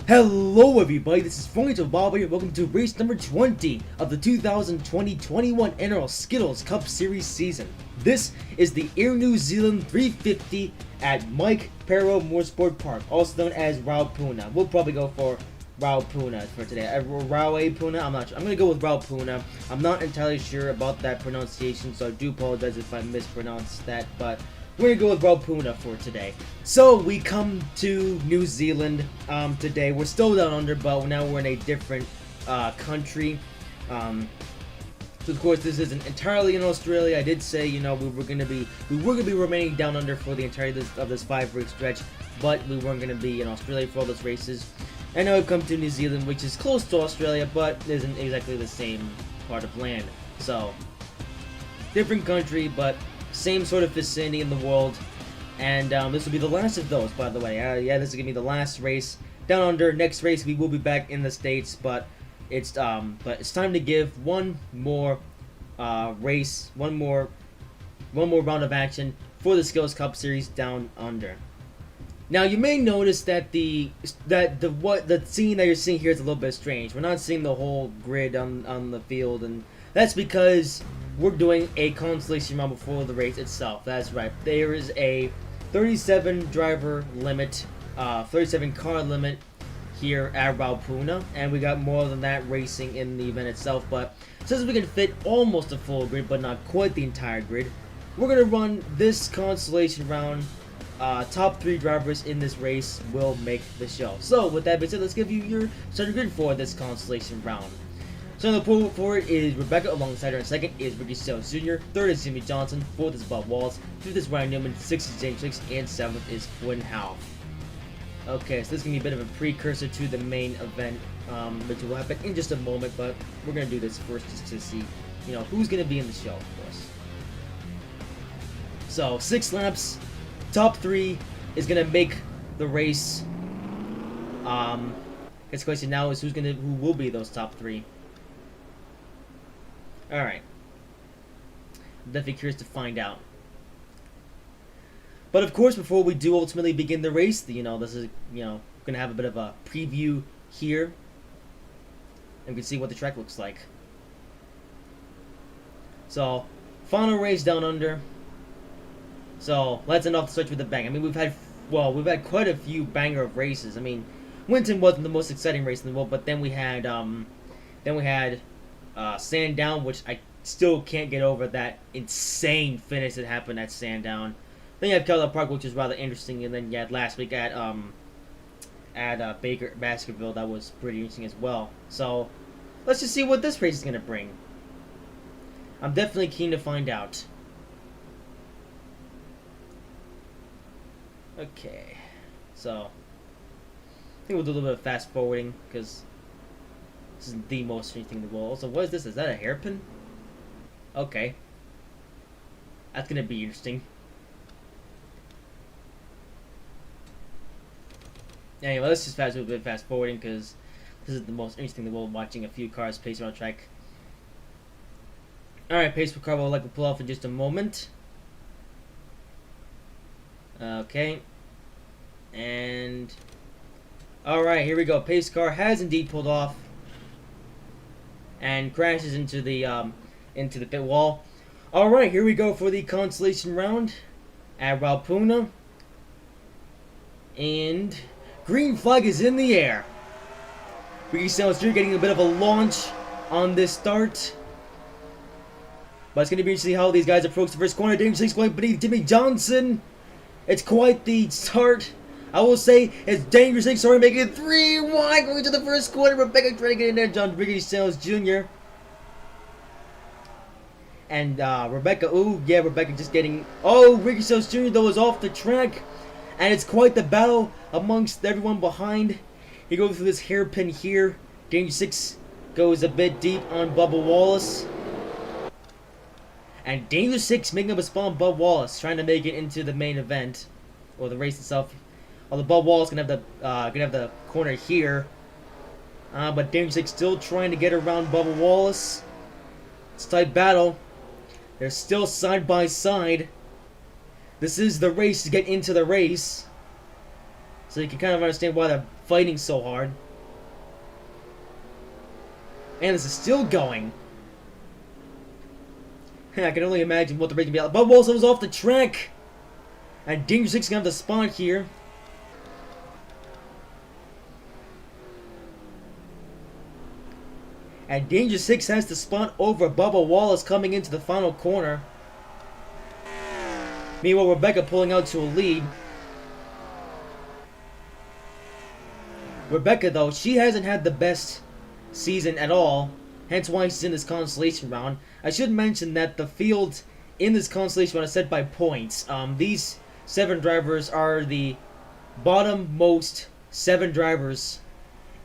Hello everybody, this is Bob here. Welcome to race number 20 of the 2020-21 NROL Skittles Cup Series season. This is the Air New Zealand 350 at Mike Pero Motorsport Park, also known as Raupuna. We'll probably go for Raupuna for today. Raupuna, I'm not sure. I'm going to go with Raupuna. I'm not entirely sure about that pronunciation, so I do apologize if I mispronounce that, but we're gonna go with Raupuna for today. So we come to New Zealand today. We're still down under, but now we're in a different country. So of course this isn't entirely in Australia. I did say, you know, we were gonna be remaining down under for the entirety of this 5-race stretch, but we weren't gonna be in Australia for all those races. And now we've come to New Zealand, which is close to Australia, but isn't exactly the same part of land. So different country, but same sort of vicinity in the world, and this will be the last of those, by the way. Yeah, this is gonna be the last race down under. Next race we will be back in the States, but it's time to give one more race, one more round of action for the Skittles Cup Series down under. Now you may notice that the scene that you're seeing here is a little bit strange. We're not seeing the whole grid on the field, and that's because we're doing a consolation round before the race itself. That's right. There is a 37 driver limit, 37 car limit here at Raupuna, and we got more than that racing in the event itself. But since we can fit almost a full grid, but not quite the entire grid, we're gonna run this consolation round. Top 3 drivers in this race will make the show. So with that being said, let's give you your starting grid for this consolation round. So in the pool for it is Rebecca, alongside her in second is Ricky Skittles Jr., third is Jimmy Johnson, fourth is Bob Wallace, fifth is Ryan Newman, sixth is James Hicks, and seventh is Quinn Howe. Okay, so this is going to be a bit of a precursor to the main event, which will happen in just a moment, but we're going to do this first just to see, you know, who's going to be in the show, of course. So, 6 laps, top 3 is going to make the race. This question now is who will be those top 3. Alright. I'm definitely curious to find out. But of course, before we do ultimately begin the race, this is, going to have a bit of a preview here. And we can see what the track looks like. So, final race down under. So, let's end off the stretch with a bang. I mean, we've had quite a few banger of races. I mean, Winton wasn't the most exciting race in the world, but then we had, Sandown, which I still can't get over that insane finish that happened at Sandown. Then you have Keller Park, which is rather interesting, and then you had last week at Baker Baskerville, that was pretty interesting as well. So let's just see what this race is gonna bring. I'm definitely keen to find out. Okay, so I think we'll do a little bit of fast forwarding because this isn't the most strange thing in the world. Also, what is this? Is that a hairpin? Okay. That's gonna be interesting. Anyway, let's just do a bit of fast forwarding because this is the most interesting thing in the world, watching a few cars pace around track. Alright, pace for car we'll likely pull off in just a moment. Okay. And alright, here we go. Pace car has indeed pulled off and crashes into the pit wall. Alright, here we go for the consolation round at Raupuna. And green flag is in the air. Ricky Skittles Jr. getting a bit of a launch on this start. But it's going to be interesting how these guys approach the first corner. James Hicks going beneath Jimmy Johnson. It's quite the start. I will say it's Dangerous Hicks already making it 3 wide going to the first corner. Rebecca trying to get in there. John Ricky Skittles Jr. And Rebecca, Rebecca just getting... Oh, Ricky Skittles Jr. though is off the track. And it's quite the battle amongst everyone behind. He goes through this hairpin here. Dangerous Hicks goes a bit deep on Bubba Wallace. And Dangerous Hicks making up a spot on Bubba Wallace, trying to make it into the main event. Or the race itself. Although Bubba Wallace gonna have the corner here. But Dangerous Hicks still trying to get around Bubba Wallace. It's a tight battle. They're still side by side. This is the race to get into the race. So you can kind of understand why the fighting so hard. And this is still going. I can only imagine what the race can be like. Bubba Wallace was off the track. And Danger 6 is going to have to spawn here. And Danger 6 has to spawn over Bubba Wallace coming into the final corner. Meanwhile, Rebecca pulling out to a lead. Rebecca, though, she hasn't had the best season at all. Hence why she's in this consolation round. I should mention that the field in this consolation round is set by points. These 7 drivers are the bottom-most 7 drivers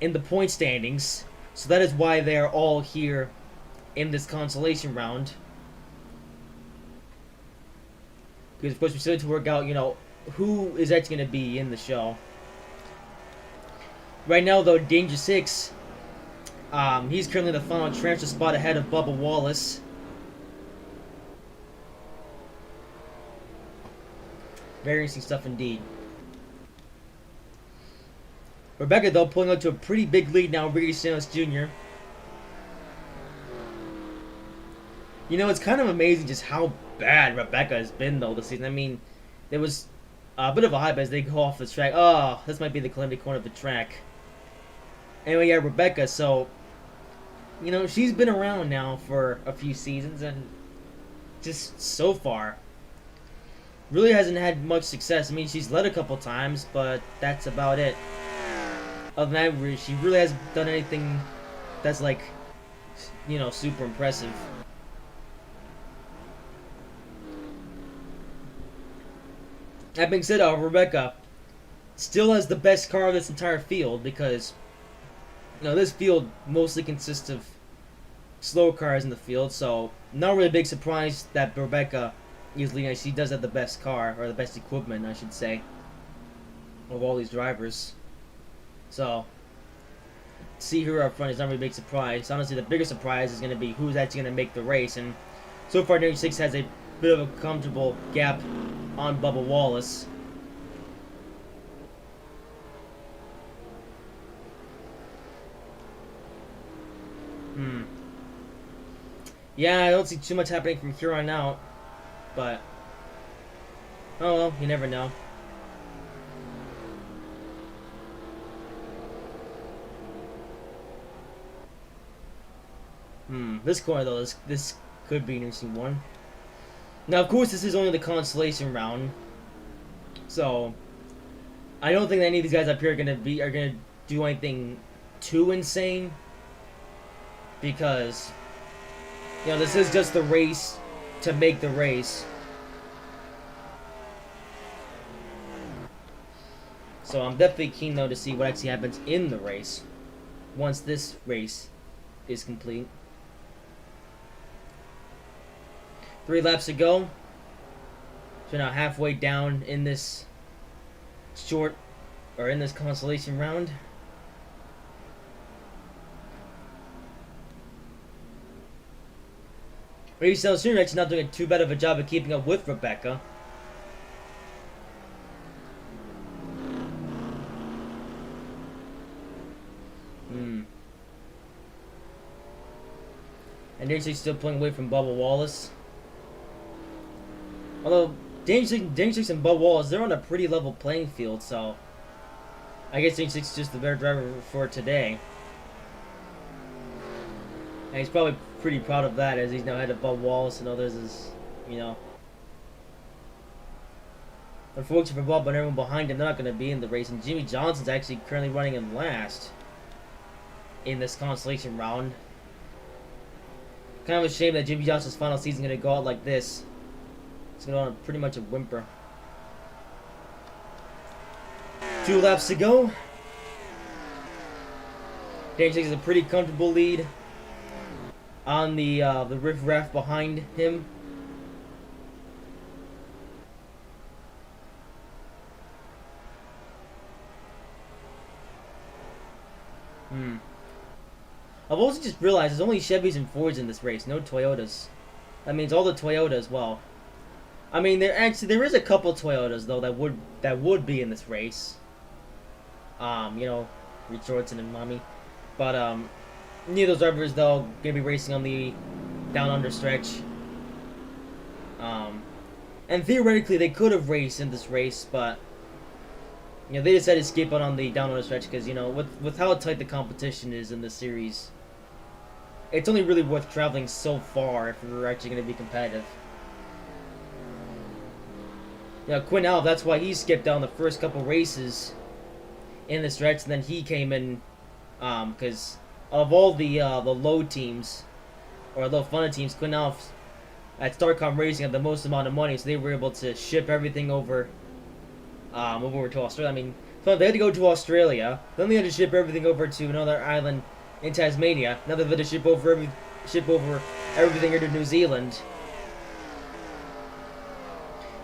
in the point standings. So that is why they are all here in this consolation round. Because, of course, we still need to work out, you know, who is actually going to be in the show. Right now, though, Danger 6, he's currently in the final transfer spot ahead of Bubba Wallace. Very interesting stuff indeed. Rebecca, though, pulling out to a pretty big lead now, Ricky Stenhouse Jr. You know, it's kind of amazing just how bad Rebecca has been, though, this season. I mean, there was a bit of a hype as they go off the track. Oh, this might be the calamity corner of the track. Anyway, yeah, Rebecca, so, you know, she's been around now for a few seasons, and just so far, really hasn't had much success. I mean, she's led a couple times, but that's about it. Other than that, she really hasn't done anything that's, like, you know, super impressive. That being said, Rebecca still has the best car of this entire field because, you know, this field mostly consists of slow cars in the field, so not really a big surprise that Rebecca is leading. She does have the best car, or the best equipment, I should say, of all these drivers. So, see her up front is not really a big surprise. Honestly, the bigger surprise is going to be who's actually going to make the race, and so far, Danger 6 has a bit of a comfortable gap on Bubba Wallace. Yeah, I don't see too much happening from here on out, but oh well, you never know. This corner though, this could be an interesting one. Now, of course, this is only the consolation round, so I don't think that any of these guys up here are gonna do anything too insane, because, you know, this is just the race to make the race. So I'm definitely keen though to see what actually happens in the race once this race is complete. 3 laps to go. So now halfway down in this in this consolation round. Ricky Stenhouse Jr. actually not doing too bad of a job of keeping up with Rebecca. And Danger still pulling away from Bubba Wallace. Although Danger and Bubba Wallace, they're on a pretty level playing field, so I guess Danger is just the better driver for today. And he's probably pretty proud of that, as he's now ahead of Bubba Wallace and others, is, you know. Unfortunately for Bubba and everyone behind him, they're not going to be in the race. And Jimmy Johnson's actually currently running in last in this consolation round. Kind of a shame that Jimmy Johnson's final season is going to go out like this. It's going to go on pretty much a whimper. 2 laps to go. Danger takes a pretty comfortable lead on the riff raff behind him. I've also just realized there's only Chevys and Fords in this race, no Toyotas. That means all the Toyotas, well, I mean, there is a couple Toyotas though that would be in this race. You know, Richardson and Mommy. But neither of those drivers though gonna be racing on the down under stretch. Um, and theoretically they could have raced in this race, but you know they decided to skip out on the down under stretch because you know with how tight the competition is in this series, it's only really worth traveling so far if we're actually going to be competitive. You know, Quinn Alf, that's why he skipped down the first couple races in the stretch, and then he came in because of all the low teams or low funded teams, Quinn Alf at Starcom Racing had the most amount of money, so they were able to ship everything over to Australia. I mean, so they had to go to Australia, then they had to ship everything over to another island in Tasmania. Now they had to ship over everything here to New Zealand.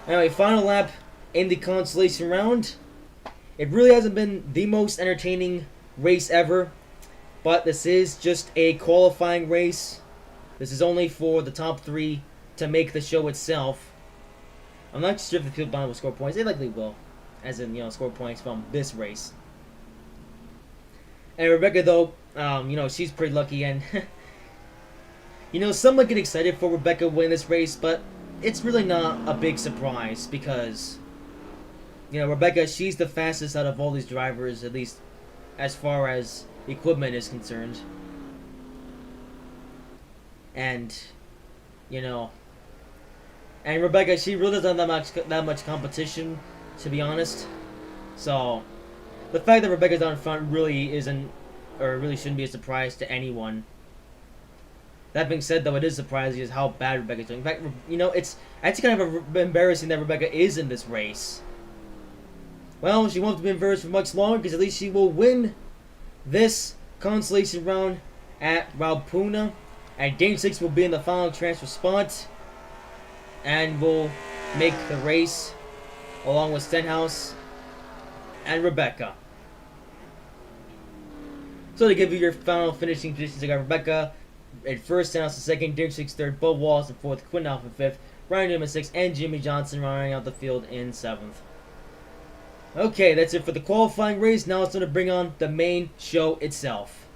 Anyway, final lap in the consolation round. It really hasn't been the most entertaining race ever, but this is just a qualifying race. This is only for the top 3 to make the show itself. I'm not sure if the field bottom will score points. They likely will, as in, you know, score points from this race. And Rebecca, though, you know, she's pretty lucky, and you know, some might get excited for Rebecca winning this race, but it's really not a big surprise because, you know, Rebecca, she's the fastest out of all these drivers, at least as far as equipment is concerned. And, you know, and Rebecca, she really doesn't have that much competition, to be honest. So, the fact that Rebecca's out in front really isn't, or really shouldn't be a surprise to anyone. That being said, though, it is surprising is how bad Rebecca's doing. In fact, you know, it's actually kind of embarrassing that Rebecca is in this race. Well, she won't have to be embarrassed for much longer, because at least she will win this consolation round at Raupuna. And Game 6 will be in the final transfer spot. And will make the race along with Stenhouse and Rebecca. So to give you your final finishing positions, I got Rebecca at first, Stenhouse in second, Game 6 third, Bo Wallace in fourth, Quinn Alf in fifth, Ryan Newman sixth, and Jimmy Johnson rounding out the field in seventh. Okay, that's it for the qualifying race. Now it's going to bring on the main show itself.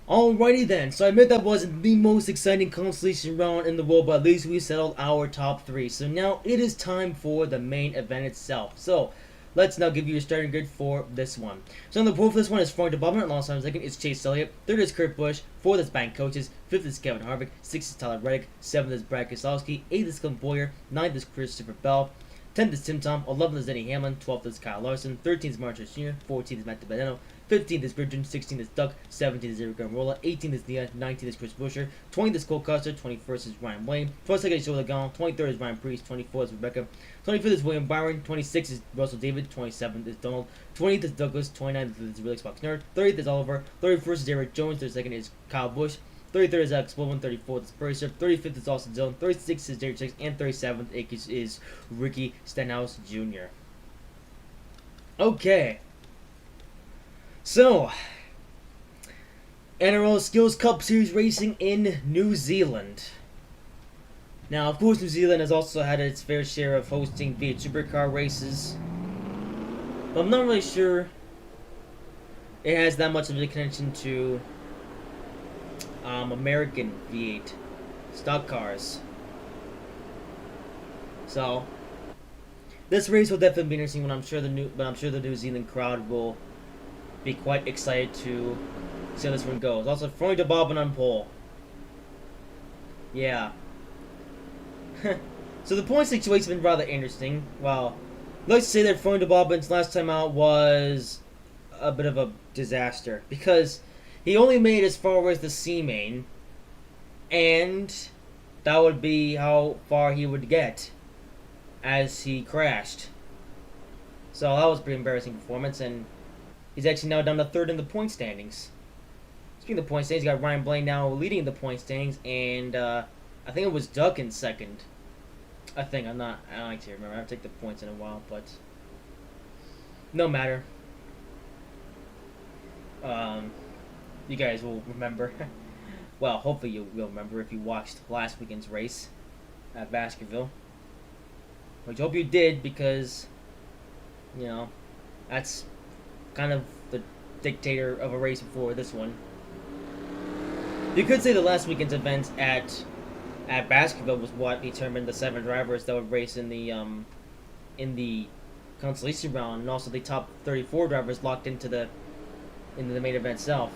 Alrighty then, so I admit that wasn't the most exciting consolation round in the world, but at least we settled our top 3. So now it is time for the main event itself. So let's now give you a starting grid for this one. So on the pole for this one is Frank DeBobner, alongside second is Chase Elliott, third is Kurt Busch, fourth is Bank Coaches, fifth is Kevin Harvick, sixth is Tyler Reddick, seventh is Brad Keselowski, eighth is Clint Boyer, ninth is Christopher Bell, 10th is Tim Tom, 11th is Denny Hamlin, 12th is Kyle Larson, 13th is Martin Jr., 14th is Matt DiBenedetto, 15th is Bridgen, 16th is Duck, 17th is Eric Almirola, 18th is Nia, 19th is Chris Buescher, 20th is Cole Custer, 21st is Ryan Blaine, 22nd is Joe Legon, 23rd is Ryan Preece, 24th is Rebecca, 25th is William Byron, 26th is Russell David, 27th is Donald, 20th is Douglas, 29th is Felix Fox Nerd, 30th is Oliver, 31st is Eric Jones, 32nd is Kyle Busch, 33rd is Alex Bowman, 34th is Bracer, 35th is Austin Dillon, 36th is Derek Chicks, and 37th is Ricky Stenhouse Jr. Okay. So, NROL Skills Cup Series racing in New Zealand. Now, of course, New Zealand has also had its fair share of hosting V8 Supercar races, but I'm not really sure it has that much of a connection to American V8 stock cars. So this race will definitely be interesting. But I'm sure the New Zealand crowd will be quite excited to see how this one goes. Also, throwing to Bobbin on pole. Yeah. So the point situation has been rather interesting. Well, let's say that throwing to Bobbin's last time out was a bit of a disaster because he only made as far as the C main, and that would be how far he would get as he crashed. So that was a pretty embarrassing performance, and he's actually now down to third in the point standings. Speaking of the point standings, you got Ryan Blaine now leading the point standings, and I think it was Duck in second. I don't actually remember. I have to take the points in a while, but no matter. You guys will remember. Well, hopefully you will remember if you watched last weekend's race at Baskerville. Which I hope you did because, you know, that's kind of the dictator of a race before this one. You could say the last weekend's event at Baskerville was what determined the 7 drivers that would race in the consolation round, and also the top 34 drivers locked into the main event itself.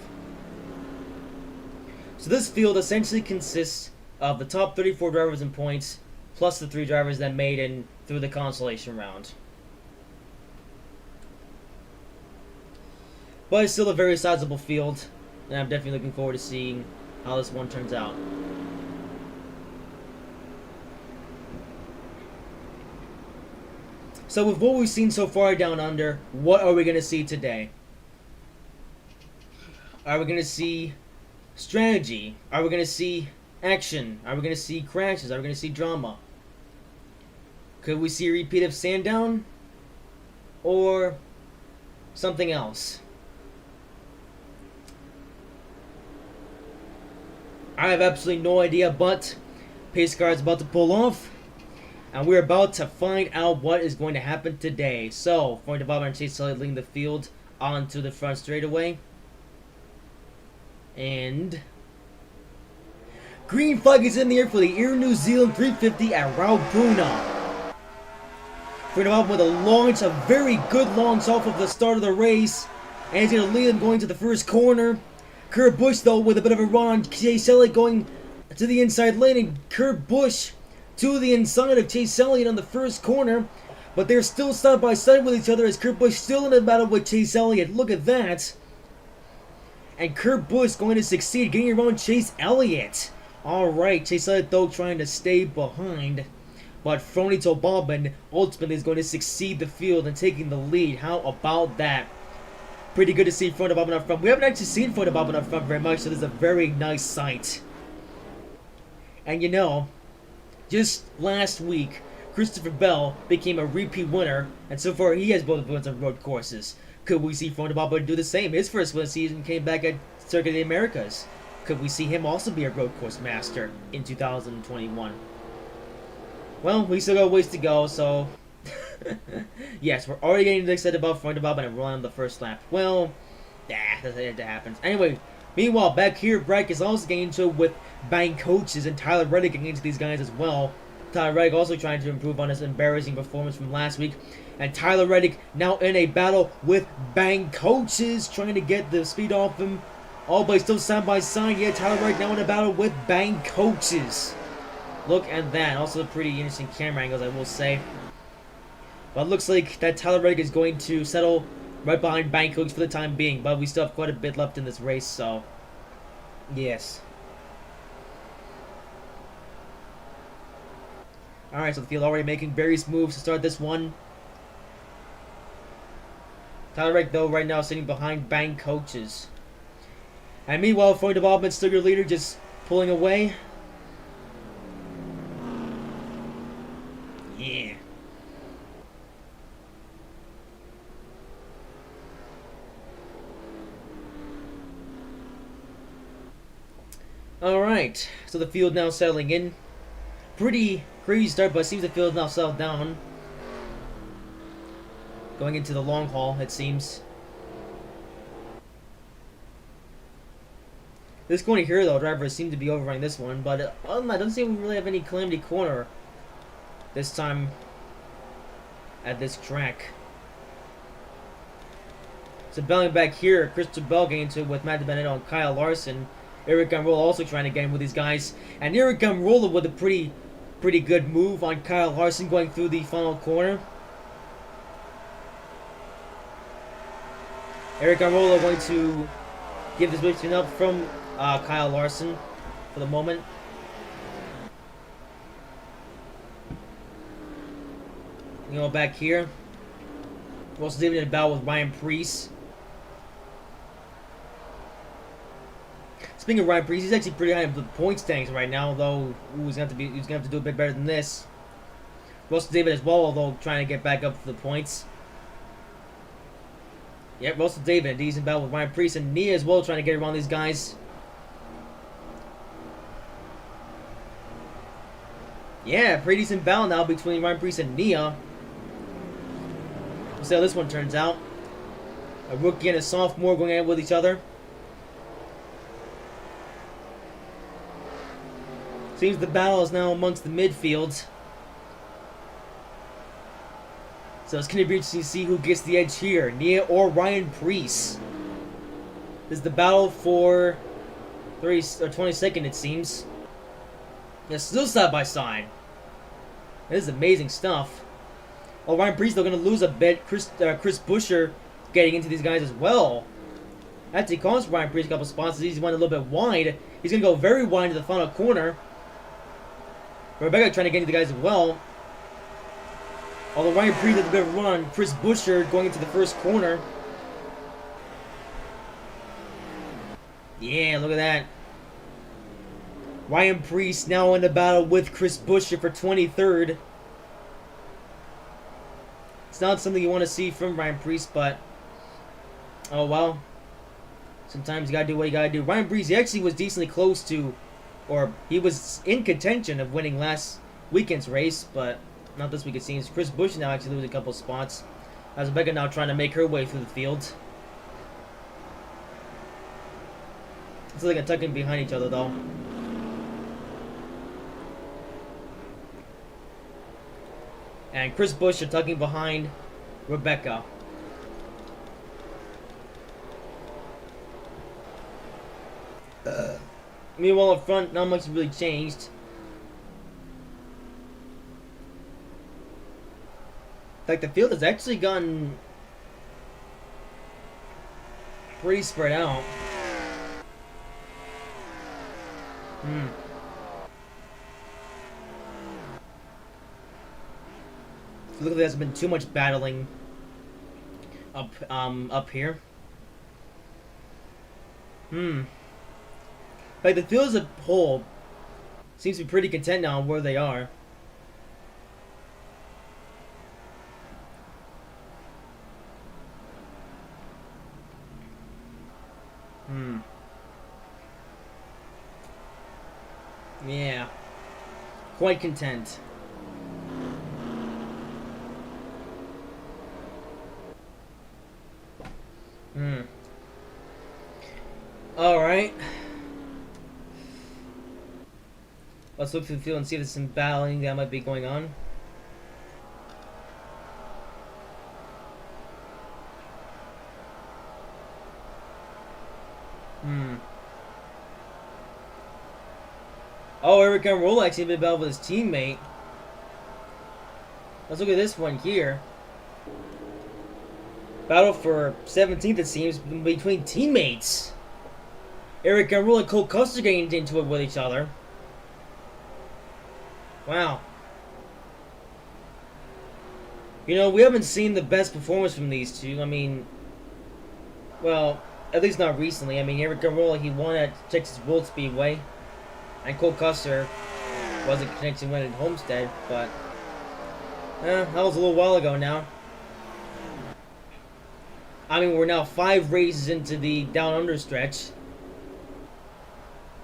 So this field essentially consists of the top 34 drivers in points, plus the 3 drivers that made in through the consolation round. But it's still a very sizable field, and I'm definitely looking forward to seeing how this one turns out. So with what we've seen so far down under, what are we going to see today? Are we going to see strategy? Are we going to see action? Are we going to see crashes? Are we going to see drama? Could we see a repeat of Sandown? Or something else? I have absolutely no idea, but pace car is about to pull off. And we're about to find out what is going to happen today. So, Frank DeValber and Chase Elliott leading the field onto the front straightaway. And green flag is in the air for the Air New Zealand 350 at Raubuna. Frank DeValber with a launch, a very good launch off of the start of the race. And he's going to lead them going to the first corner. Kurt Busch, though, with a bit of a run on Chase Elliott going to the inside lane. And Kurt Busch to the inside of Chase Elliott on the first corner, but they're still side by side with each other as Kurt Busch still in a battle with Chase Elliott. Look at that. And Kurt Busch going to succeed getting around Chase Elliott. Alright, Chase Elliott though trying to stay behind, but Fronito Bobbin ultimately is going to succeed the field and taking the lead. How about that? Pretty good to see Fronito Bobbin up front. We haven't actually seen Fronito Bobbin up front very much, so this is a very nice sight. And you know, just last week, Christopher Bell became a repeat winner, and so far he has both wins on road courses. Could we see Fronto Bobbin do the same? His first win season came back at Circuit of the Americas. Could we see him also be a road course master in 2021? Well, we still got a ways to go, so yes, we're already getting excited about Fronto Bobbin and rolling on the first lap. Well, that happens. Anyway, meanwhile, back here, Brad is also getting into it with Bank Coaches and Tyler Reddick getting into these guys as well. Tyler Reddick also trying to improve on his embarrassing performance from last week. And Tyler Reddick now in a battle with Bank Coaches, trying to get the speed off him. All but still side by side. Yeah, Tyler Reddick now in a battle with Bank Coaches. Look at that. Also pretty interesting camera angles, I will say. But it looks like that Tyler Reddick is going to settle right behind Bank Coaches for the time being. But we still have quite a bit left in this race, so yes. Alright, so the field already making various moves to start this one. Tyler Reddick, though, right now sitting behind Bank Coaches. And meanwhile, for development, still your leader, just pulling away. Yeah. Alright, so the field now settling in. Pretty crazy start, but it seems the field is now settled down. Going into the long haul, it seems. This corner here, though, drivers seem to be overrunning this one, but other than that, doesn't seem we really have any Calamity Corner this time at this track. So belling back here, Christopher Bell getting into it with Matt DiBenedetto and Kyle Larson. Eric Gumrola also trying to get in with these guys, and Eric Gumrola with a pretty good move on Kyle Larson going through the final corner. Eric Gumrola going to give this race up from Kyle Larson for the moment. You know, back here, we're also leaving in a battle with Ryan Preece. Speaking of Ryan Preece, he's actually pretty high in the point standings right now, although he's gonna have to do a bit better than this. Russell David as well, although trying to get back up to the points. Yep, Russell David, he's in battle with Ryan Preece, and Nia as well, trying to get around these guys. Yeah, pretty decent battle now between Ryan Preece and Nia. We'll see how this one turns out. A rookie and a sophomore going at it with each other. Seems the battle is now amongst the midfield. So it's going to be interesting to see who gets the edge here, Nia or Ryan Preece. This is the battle for 30 or 22nd, it seems. Yeah, still side by side. This is amazing stuff. Oh, Ryan Preece, they're going to lose a bit. Chris Buescher getting into these guys as well. Actually cost Ryan Preece a couple spots. He's went a little bit wide. He's going to go very wide into the final corner. Rebecca trying to get into the guys as well. Although Ryan Preece has a bit of a run, Chris Buescher going into the first corner. Yeah, look at that. Ryan Preece now in the battle with Chris Buescher for 23rd. It's not something you want to see from Ryan Preece, but oh well. Sometimes you gotta do what you gotta do. Ryan Preece, he actually was decently close to, or he was in contention of winning last weekend's race, but not this week it seems. Chris Buescher now actually losing a couple spots. As Rebecca now trying to make her way through the field. It's like a tucking behind each other though. And Chris Buescher tucking behind Rebecca. Meanwhile up front, not much has really changed. In fact, the field has actually gotten pretty spread out. Look like there's been too much battling up here. Like the field as a whole seems to be pretty content now on where they are. Yeah. Quite content. Alright. Let's look through the field and see if there's some battling that might be going on. Oh, Eric NROL actually been battled with his teammate. Let's look at this one here. Battle for 17th, it seems, between teammates. Eric NROL and Cole Custer getting into it with each other. Wow. You know, we haven't seen the best performance from these two. I mean, well, at least not recently. I mean, Eric NROL, he won at Texas World Speedway. And Cole Custer was a connection win at Homestead, but that was a little while ago now. I mean, we're now 5 races into the down under stretch.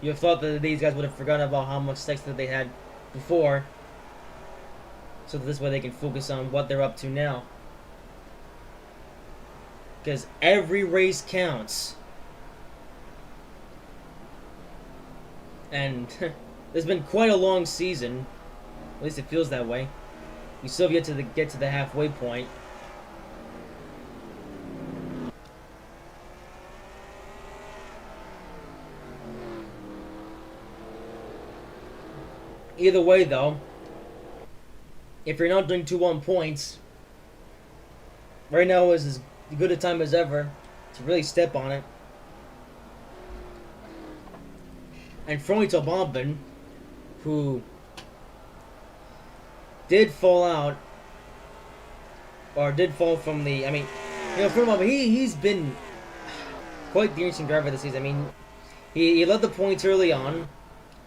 You have thought that these guys would have forgotten about how much sex that they had before, so that this way they can focus on what they're up to now. Because every race counts. And there's been quite a long season. At least it feels that way. We still have yet to get to the halfway point. Either way, though, if you're not doing 2-1 points, right now is as good a time as ever to really step on it. And Fronito Bombin, who did fall out, or did fall from the, I mean, you know, Fronito Bombin, he's been quite the interesting driver this season. I mean, he led the points early on.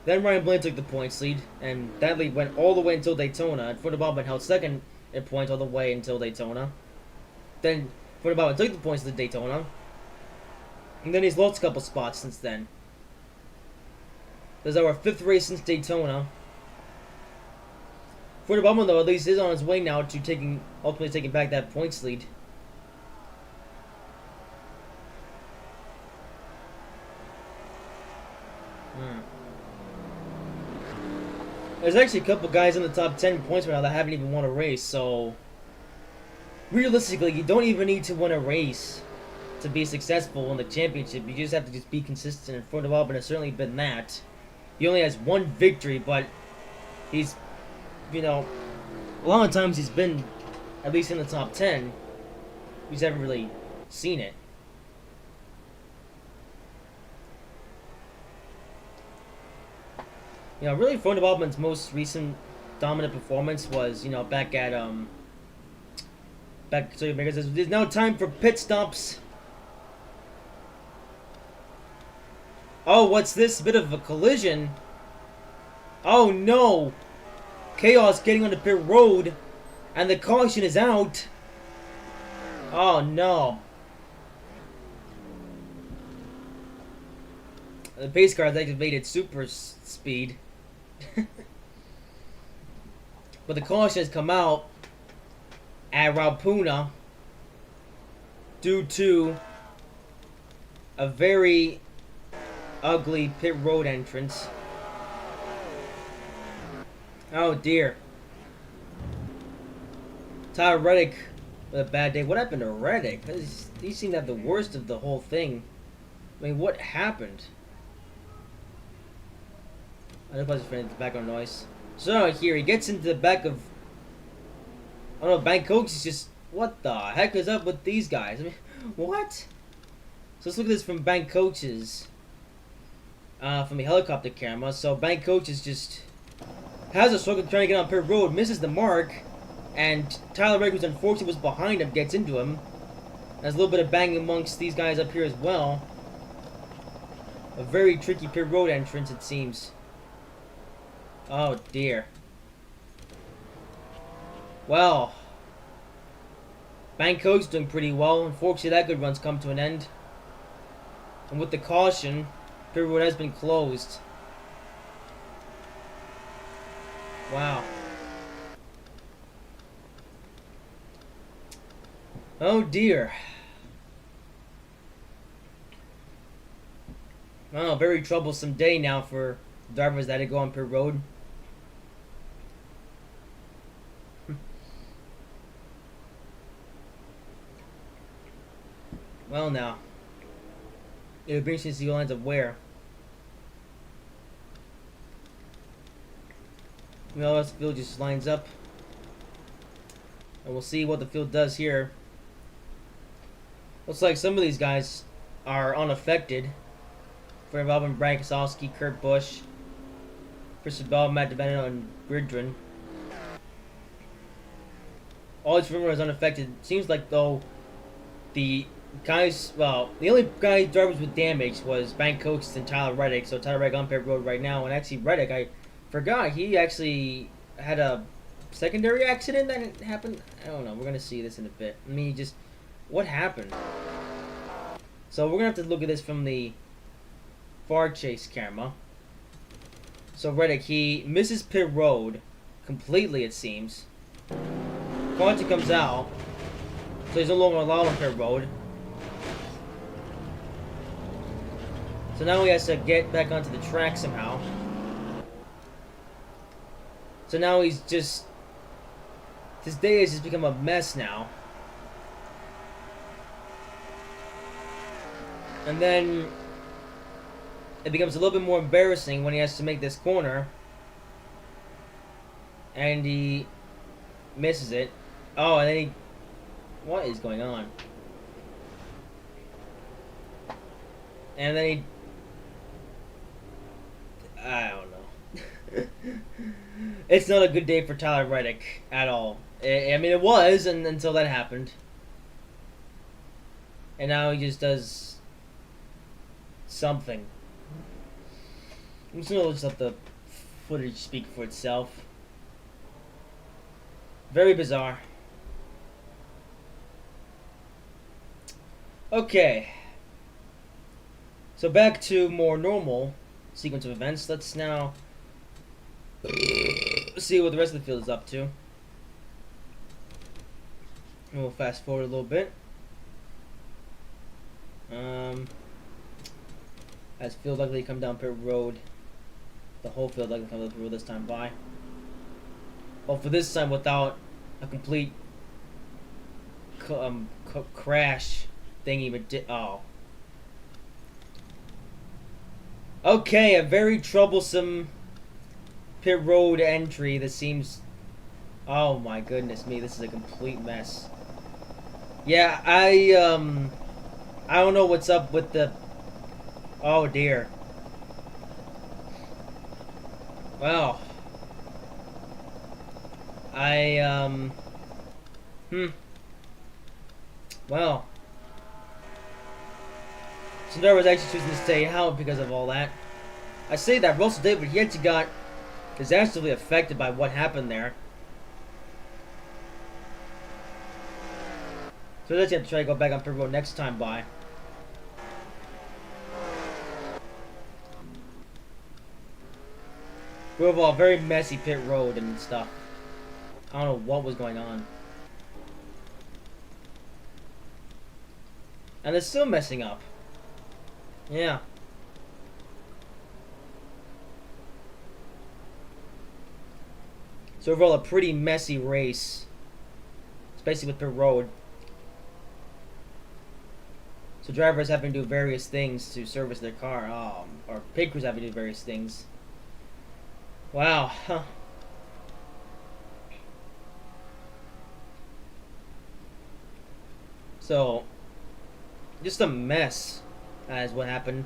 Then Ryan Blaney took the points lead, and that lead went all the way until Daytona. And Fronito Bombin held second in points all the way until Daytona. Then Fronito Bombin took the points to Daytona. And then he's lost a couple spots since then. This is our 5th race since Daytona. Fronito Bombin, though, at least is on his way now to ultimately taking back that points lead. Hmm. There's actually a couple guys in the top 10 points right now that haven't even won a race, so realistically, you don't even need to win a race to be successful in the championship. You just have to just be consistent, and Ford Development has certainly been that. He only has one victory, but he's, you know, a lot of times he's been at least in the top 10. We just haven't really seen it. You know, really, Ford Development's most recent dominant performance was, you know, back at because there's now time for pit stops. Oh, what's this? A bit of a collision. Oh no! Chaos getting on the pit road, and the caution is out. Oh no! The pace car has activated super speed. But the caution has come out at Rapuna due to a very ugly pit road entrance. Oh dear. Tyler Reddick with a bad day. What happened to Reddick? He seemed to have the worst of the whole thing. I mean, what happened? I don't know if I was the background noise. So here he gets into the back of. I don't know. Bank Coach is just. What the heck is up with these guys? I mean, what? So let's look at this from Bank Coach's. From the helicopter camera. So Bank Coach is just has a struggle trying to get on pit road, misses the mark, and Tyler Reddick, who's unfortunately was behind him, gets into him. There's a little bit of banging amongst these guys up here as well. A very tricky pit road entrance, it seems. Oh dear. Well, Bank Coach doing pretty well. Unfortunately, that good run's come to an end. And with the caution, pit road has been closed. Wow. Oh dear. Well, very troublesome day now for drivers that had to go on pit road. Well now. It'll be interesting to see who lines up where. Well, the field just lines up. And we'll see what the field does here. Looks like some of these guys are unaffected. For involving Brian Kosowski, Kurt Busch, Christopher Bell, Matt DiBenedetto, and Gridron. All these runners unaffected. Seems like though the guys, well, the only guy drivers with damage was Bank Coach and Tyler Reddick. So Tyler Reddick on pit road right now, and actually Reddick, I forgot he actually had a secondary accident that happened. I don't know. We're gonna see this in a bit. I mean, just what happened. So we're gonna have to look at this from the far chase camera. So Reddick, he misses pit road completely, it seems. Quanti comes out, so he's no longer allowed on pit road. So now he has to get back onto the track somehow. So now he's just... his day has just become a mess now. And then it becomes a little bit more embarrassing when he has to make this corner. And he misses it. Oh, and then he... what is going on? And then he... I don't know. It's not a good day for Tyler Reddick at all. I mean, it was until that happened. And now he just does something. I'm just gonna just let the footage speak for itself. Very bizarre. Okay. So back to more normal sequence of events. Let's now see what the rest of the field is up to. And we'll fast forward a little bit. As field likely to come down pit road. The whole field likely to come down pit road this time by. Well, for this time without a complete crash thingy, but oh. Okay, a very troublesome pit road entry that seems... Oh my goodness me, this is a complete mess. Yeah, I don't know what's up with the... Oh dear. Well. Well. Sundar was actually choosing to stay out because of all that. I say that Russell David, he actually got disastrously affected by what happened there. So let's have to try to go back on pit road next time by. Overall, very messy pit road and stuff. I don't know what was going on. And they're still messing up. Yeah. So overall, a pretty messy race. Especially with pit road. So drivers having to do various things to service their car. Or pit crews having to do various things. Wow. Huh. So, just a mess as what happened.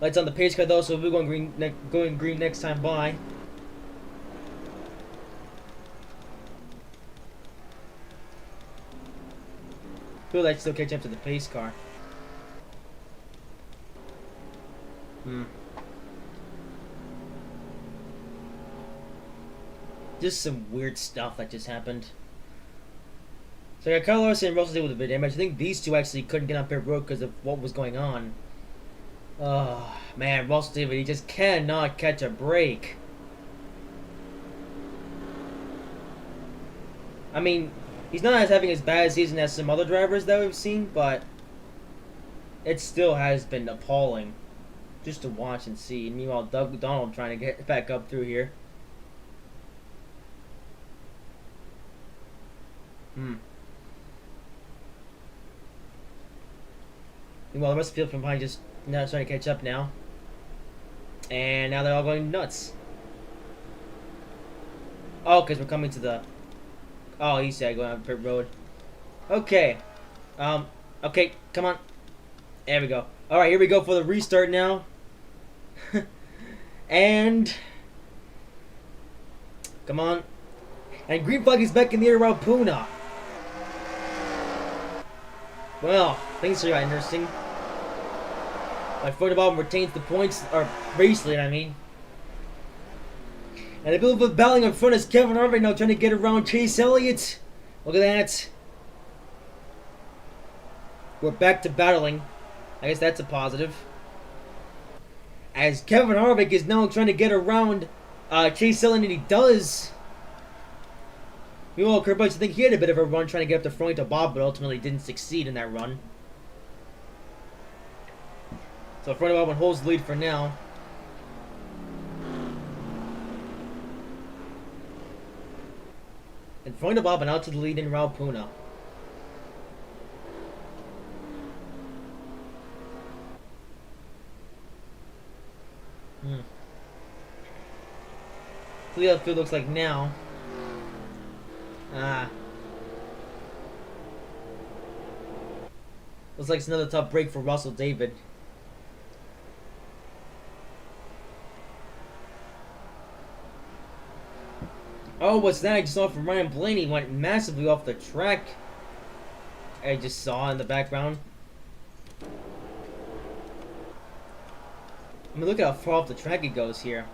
Lights on the pace car though, so we're going green next time by. Feel like still catch up to the pace car. Just some weird stuff that just happened. So I got Carlos and Russell with a bit of damage. I think these two actually couldn't get on pit road because of what was going on. Oh man, Russell David, he just cannot catch a break. I mean, he's not having as bad a season as some other drivers that we've seen, but it still has been appalling just to watch and see. And meanwhile, Doug Donald trying to get back up through here. Meanwhile, the rest of the field from behind just now starting to catch up now. And now they're all going nuts. Oh, because we're coming to the... Oh, he said going on pit road. Okay. Okay, come on. There we go. Alright, here we go for the restart now. And... Come on. And green flag is back in the air around Puna. Well, things are interesting. My football retains the points, or race lead, I mean. And a bit of a battling in front is Kevin Harvick now trying to get around Chase Elliott. Look at that. We're back to battling. I guess that's a positive. As Kevin Harvick is now trying to get around Chase Elliott, and he does. Meanwhile, Kurt Busch, I think he had a bit of a run trying to get up the front to Bob, but ultimately didn't succeed in that run. So front of Bob holds the lead for now. In front of Bob and out to the lead in Raul Puna. See how the field looks like now. Looks like it's another tough break for Russell David. Oh, what's that? I just saw from Ryan Blaney. Went massively off the track. I just saw in the background. I mean, look at how far off the track it goes here.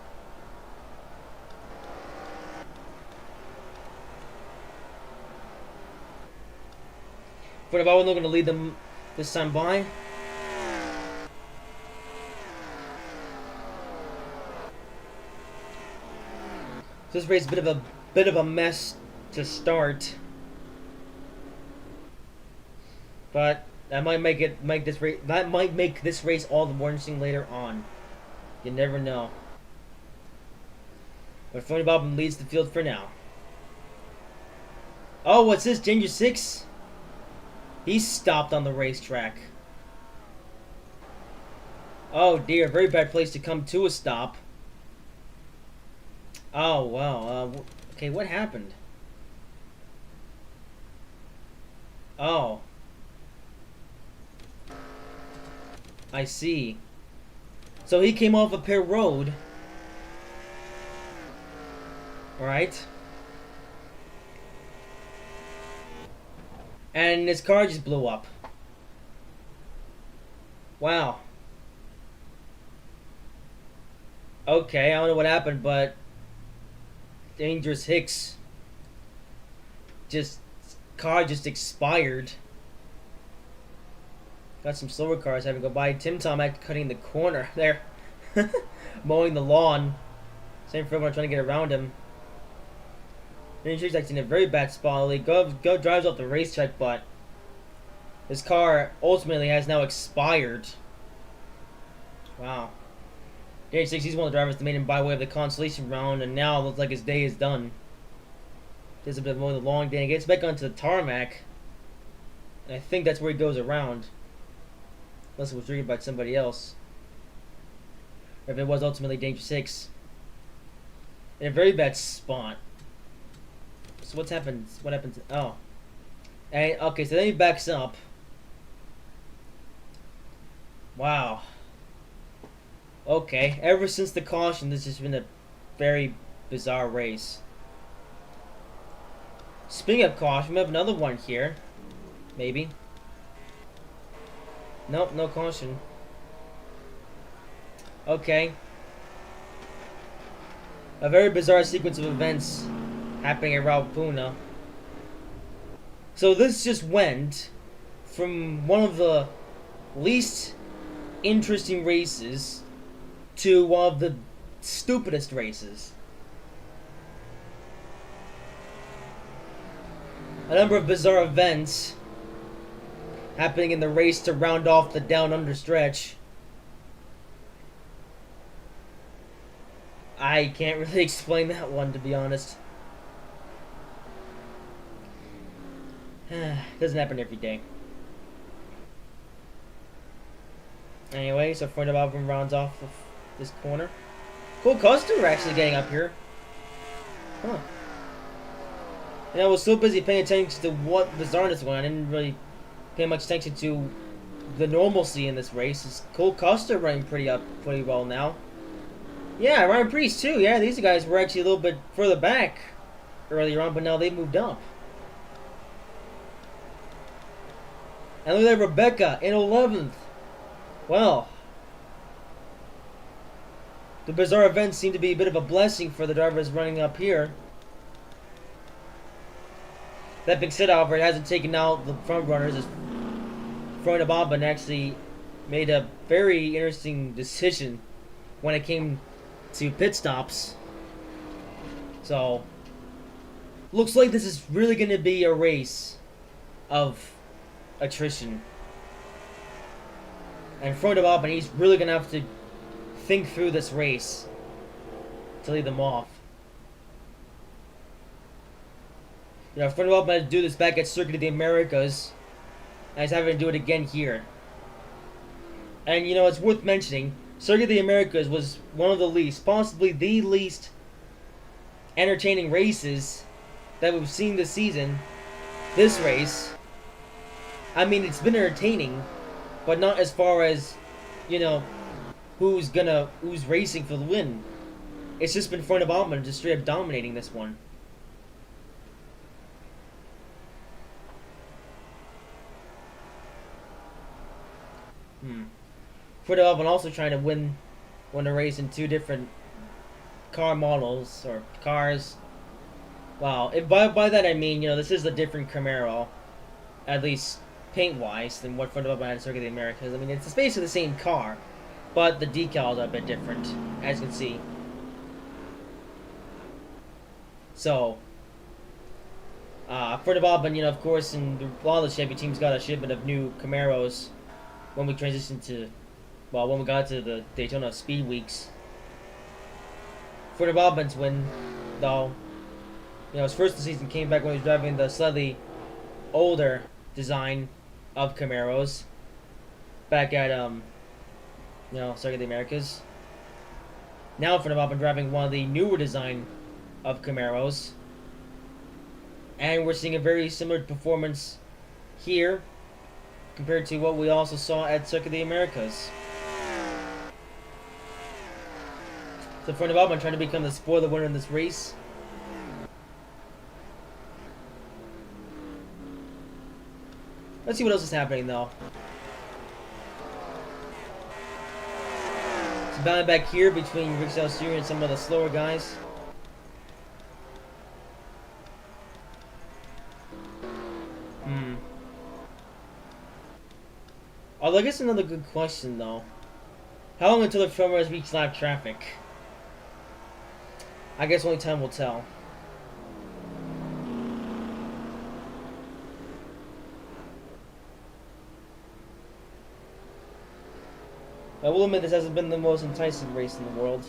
But if I wasn't going to lead them this time by. This race is a bit of a mess to start. But That might make this race all the more interesting later on. You never know. But Phony Bob leads the field for now. Oh, what's this? Danger 6? He's stopped on the racetrack. Oh dear, very bad place to come to a stop. Oh, wow. Okay, what happened? Oh. I see. So he came off a pit road. Right? And his car just blew up. Wow. Okay, I don't know what happened, but Dangerous Hicks car just expired. Got some slower cars having to go by. Tim Tom actually cutting the corner there. Mowing the lawn. Same for everyone trying to get around him. Dangerous Hicks actually in a very bad spot. He go drives off the racetrack, but his car ultimately has now expired. Wow. Dangerous Hicks, he's one of the drivers that made him by way of the consolation round, and now it looks like his day is done. Does a bit of mowing the lawn, then he gets back onto the tarmac, and I think that's where he goes around. Unless it was triggered by somebody else. Or if it was ultimately Dangerous Hicks. In a very bad spot. So what's happened? What happens? Oh. And, okay, so then he backs up. Wow. Okay, ever since the caution, this has been a very bizarre race. Speaking of caution, we have another one here. Maybe. Nope, no caution. Okay. A very bizarre sequence of events happening at Raupuna. So this just went from one of the least interesting races to one of the stupidest races. A number of bizarre events happening in the race to round off the down under stretch. I can't really explain that one, to be honest. Doesn't happen every day. Anyway, so Freund album rounds off of this corner. Cool customer actually getting up here. Huh. And I was so busy paying attention to what bizarreness was going on, I didn't really pay much attention to the normalcy in this race. Is Cole Custer running pretty well now. Yeah, Ryan Priest too. Yeah, these guys were actually a little bit further back earlier on, but now they moved up. And look at Rebecca in 11th. Well, the bizarre events seem to be a bit of a blessing for the drivers running up here. That being said, however, it hasn't taken out the front runners as Freund Bobbin actually made a very interesting decision when it came to pit stops. So, looks like this is really going to be a race of attrition. And Freund Bobbin, he's really going to have to think through this race to lead them off. You know, Freund Bobbin had to do this back at Circuit of the Americas, and he's having to do it again here. And, you know, it's worth mentioning, Circuit of the Americas was one of the least, possibly the least entertaining races that we've seen this season. This race, I mean, it's been entertaining, but not as far as, you know, who's racing for the win. It's just been Freund Bobbin just straight up dominating this one. Freund Bobbin also trying to win a race in two different car models or cars. Wow, by that I mean, you know, this is a different Camaro, at least paint-wise, than what Freund Bobbin had in Circuit of the Americas. I mean, it's basically the same car, but the decals are a bit different, as you can see. So, For the Bob, and of course, and a lot of the Chevy teams got a shipment of new Camaros when we transitioned to, well, when we got to the Daytona Speed Weeks. For the Bobbins win, though, his first of the season came back when he was driving the slightly older design of Camaros back at Circuit of the Americas. Now for the Bobbin driving one of the newer design of Camaros. And we're seeing a very similar performance here compared to what we also saw at Circuit of the Americas. So for the Bobbin trying to become the spoiler winner in this race. Let's see what else is happening though. It's a battle back here between Rick Sales Jr. and some of the slower guys. Although I guess another good question though. How long until the Trummer has reached lap traffic? I guess only time will tell. I will admit this hasn't been the most enticing race in the world.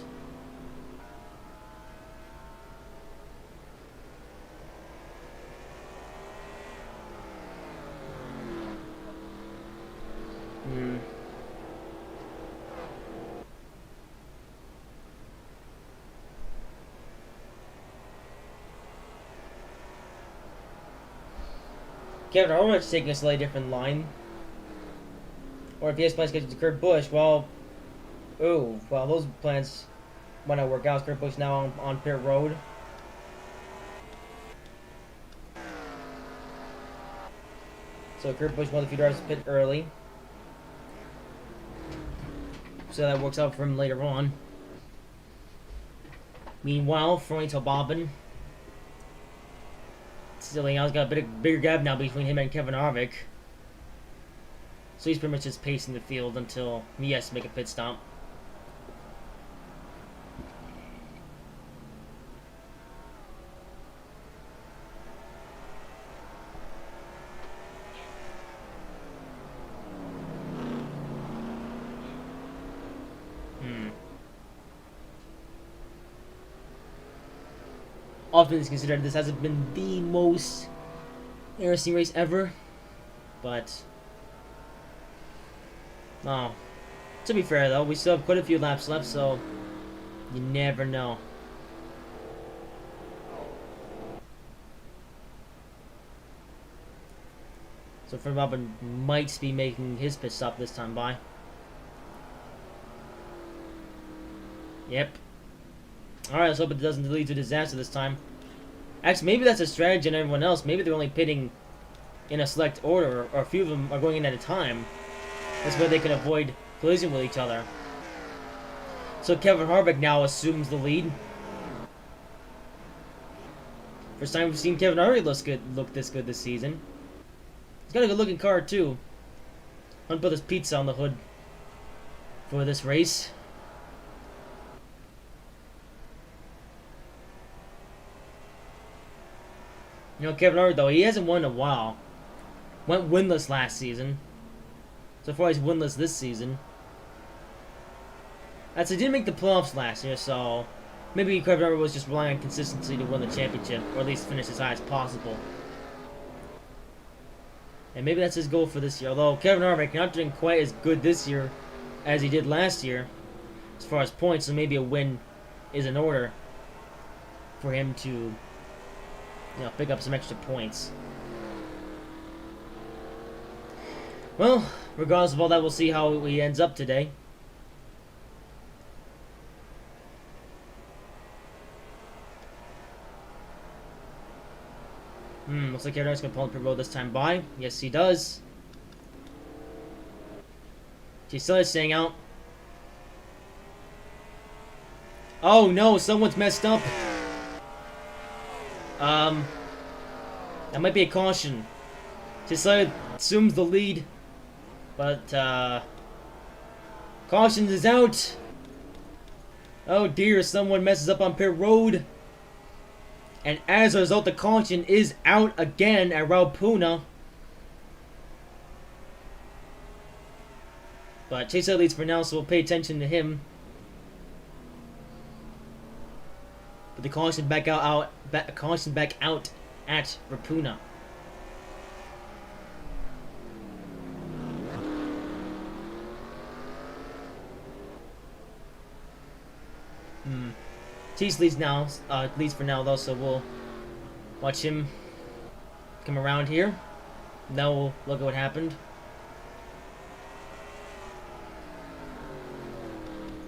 Kevin Harvick's taking a slightly different line. Or if he has plans to get to Kurt Busch, well, those plans might not work out. Kurt Busch now on pit road. So Kurt Busch, one of the few drivers to pit early. So that works out for him later on. Meanwhile, Froito Bobbin. Still, he's got a bigger gap now between him and Kevin Harvick. So he's pretty much just pacing the field until he has to make a pit stop. All things considered, this hasn't been the most interesting race ever, but to be fair though, we still have quite a few laps left, so you never know. So Fred Bobbin might be making his pit stop this time by. Yep. Alright, let's hope it doesn't lead to disaster this time. Actually, maybe that's a strategy on everyone else. Maybe they're only pitting in a select order, or a few of them are going in at a time. This way they can avoid collision with each other. So Kevin Harvick now assumes the lead. First time we've seen Kevin Harvick look this good this season. He's got a good looking car too. I'm gonna put this pizza on the hood for this race. Kevin Harvick, though, he hasn't won in a while. Went winless last season. So far, he's winless this season. He didn't make the playoffs last year, so maybe Kevin Harvick was just relying on consistency to win the championship, or at least finish as high as possible. And maybe that's his goal for this year. Although Kevin Harvick not doing quite as good this year as he did last year, as far as points, so maybe a win is in order for him to pick up some extra points. Well, regardless of all that, we'll see how he ends up today. Looks like Kevin Harvick's going to pull up the road this time by. Yes, he does. He's still staying out. Oh no, someone's messed up. That might be a caution. Decided assumes the lead, but caution is out. Oh dear, someone messes up on pit road. And as a result, the caution is out again at Raupuna. But Chase leads for now, so we'll pay attention to him. But the caution back out at Rapuna. Chase leads for now though, so we'll watch him come around here. Now we'll look at what happened.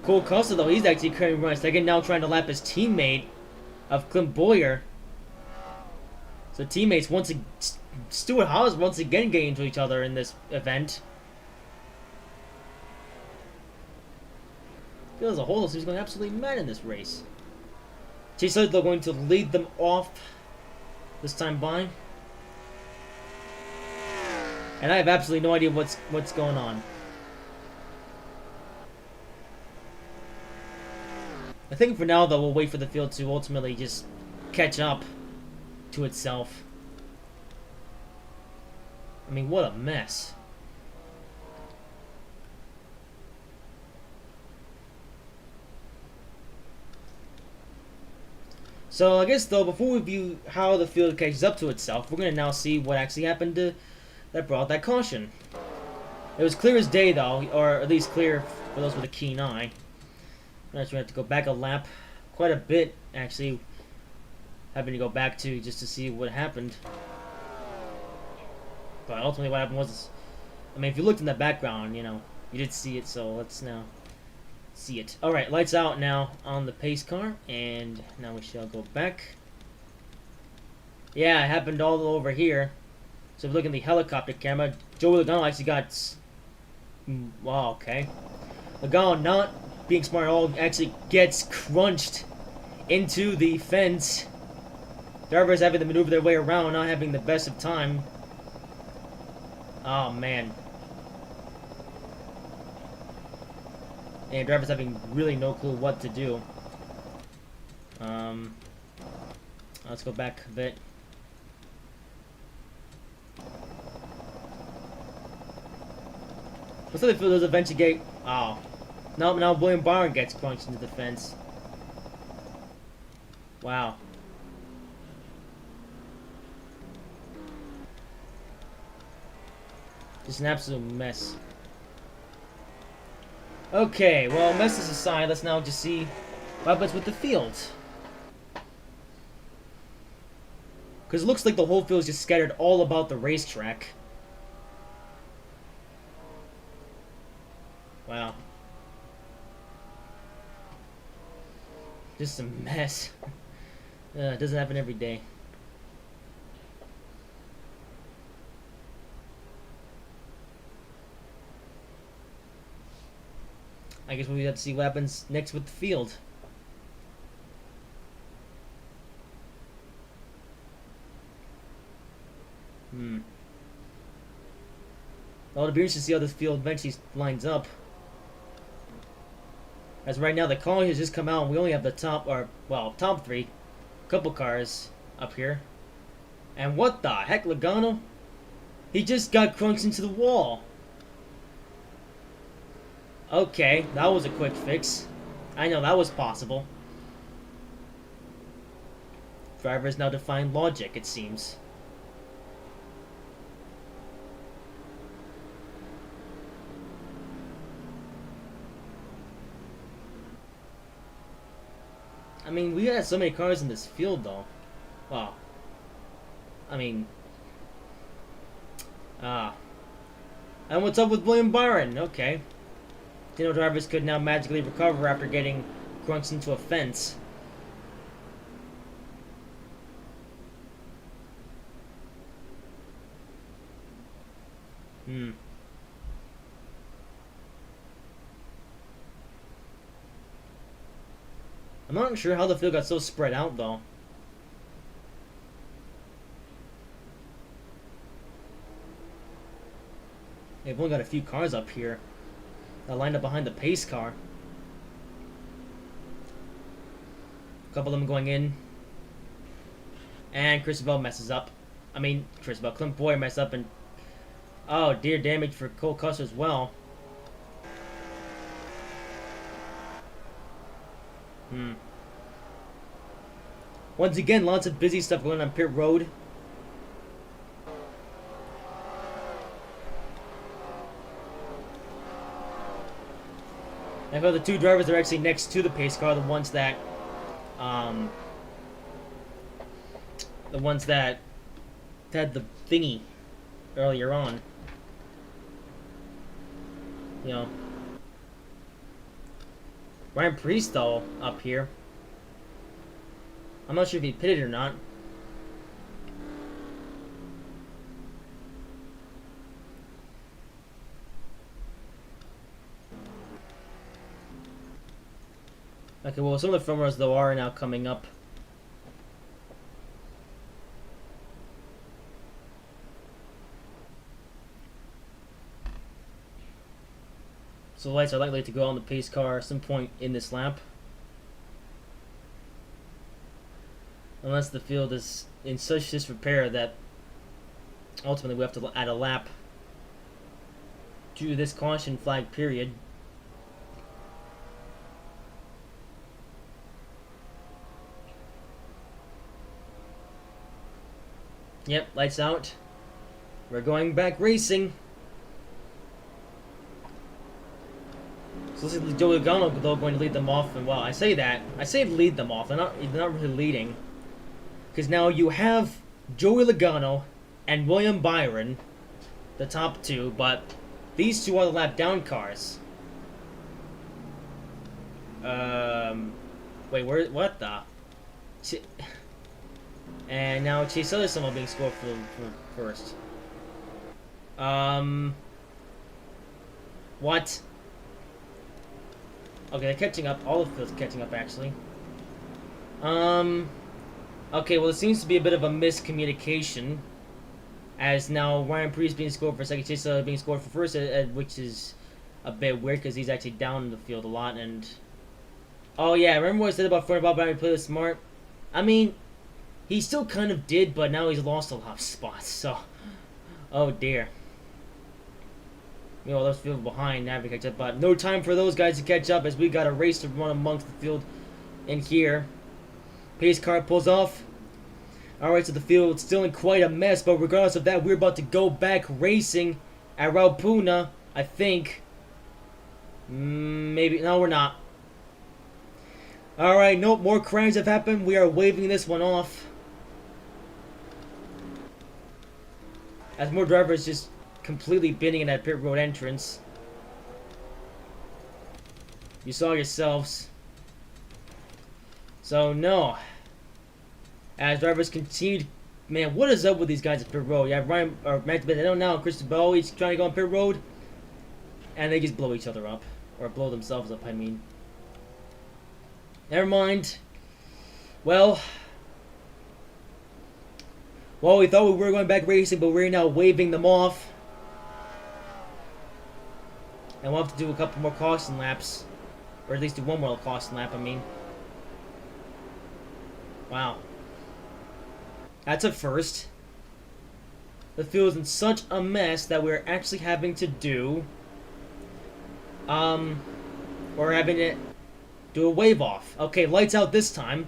Cole Costa though, he's actually currently running second, now trying to lap his teammate of Clint Boyer. So teammates Stuart Haas once again getting into each other in this event. As a whole, he's going absolutely mad in this race. Chase Elliott though going to lead them off this time by, and I have absolutely no idea what's going on. I think for now though we'll wait for the field to ultimately just catch up to itself. I mean, what a mess. So I guess though, before we view how the field catches up to itself, we're going to now see what actually happened that brought that caution. It was clear as day though, or at least clear for those with a keen eye. I'm not sure we have to go back a lap, quite a bit actually, having to go back to just to see what happened. But ultimately what happened was, I mean, if you looked in the background, you know, you did see it, so let's now see it. Alright, lights out now on the pace car, and now we shall go back. Yeah, it happened all over here. So if you look in the helicopter camera, Joey Logano actually got... Wow, okay. Logano, not being smart at all, actually gets crunched into the fence. Drivers having to maneuver their way around, not having the best of time. Oh, man. And drivers having really no clue what to do. Let's go back a bit. Looks like there's a venture gate. Oh. Now William Byron gets crunched into the fence. Wow. Just an absolute mess. Okay, well, messes aside, let's now just see what happens with the field. Because it looks like the whole field is just scattered all about the racetrack. Wow. Just a mess. It doesn't happen every day. I guess we'll have to see what happens next with the field. Well, it'll be interesting to see how this field eventually lines up. As right now, the calling has just come out, and we only have the top three, couple cars up here. And what the heck, Logano? He just got crunched into the wall. Okay, that was a quick fix. I know that was possible. Drivers now define logic, it seems. I mean, we had so many cars in this field, though. Wow. I mean... And what's up with William Byron? Okay. Dino drivers could now magically recover after getting crunched into a fence. I'm not sure how the field got so spread out, though. They've only got a few cars up here that lined up behind the pace car. A couple of them going in. And Christabel messes up. I mean, Christabel, Clint Boyer messed up and... Oh, dear, damage for Cole Custer as well. Once again, lots of busy stuff going on pit road. I feel the two drivers are actually next to the pace car, the ones that had the thingy earlier on. You know. Ryan Priest, though, up here. I'm not sure if he pitted or not. Okay, well, some of the front runners, though, are now coming up. So the lights are likely to go on the pace car at some point in this lap. Unless the field is in such disrepair that ultimately we have to add a lap to this caution flag period. Yep, lights out. We're going back racing. So this is Joey Logano, though, going to lead them off. And well, I say lead them off. They're not really leading. Because now you have Joey Logano and William Byron, the top two, but these two are the lap down cars. Wait, what the? And now Chase Elliott being scored for first. What? Okay, they're catching up. All the fields are catching up, actually. Okay, well, it seems to be a bit of a miscommunication. As now Ryan Priest being scored for second, Chase Elliott being scored for first, which is a bit weird because he's actually down in the field a lot. And oh yeah, remember what I said about Fernando Bob Brown play smart? I mean, he still kind of did, but now he's lost a lot of spots. So, oh dear. You know, those field behind now to catch up, but no time for those guys to catch up as we got a race to run amongst the field in here. Pace car pulls off. Alright, so the field's still in quite a mess, but regardless of that, we're about to go back racing at Raupuna, I think. Maybe. No, we're not. Alright, nope, more crimes have happened. We are waving this one off. As more drivers just completely binning in that pit road entrance. You saw yourselves. So, no. As drivers continue, man, what is up with these guys at pit road? You have Ryan, or Matt, I don't know, Christabel, he's trying to go on pit road, and they just blow each other up. Or blow themselves up, I mean. Never mind. Well, we thought we were going back racing, but we're now waving them off. And we'll have to do a couple more caution laps. Or at least do one more caution lap, I mean. Wow. That's a first. The field's in such a mess that we're actually having to do... We're having to do a wave off. Okay, lights out this time.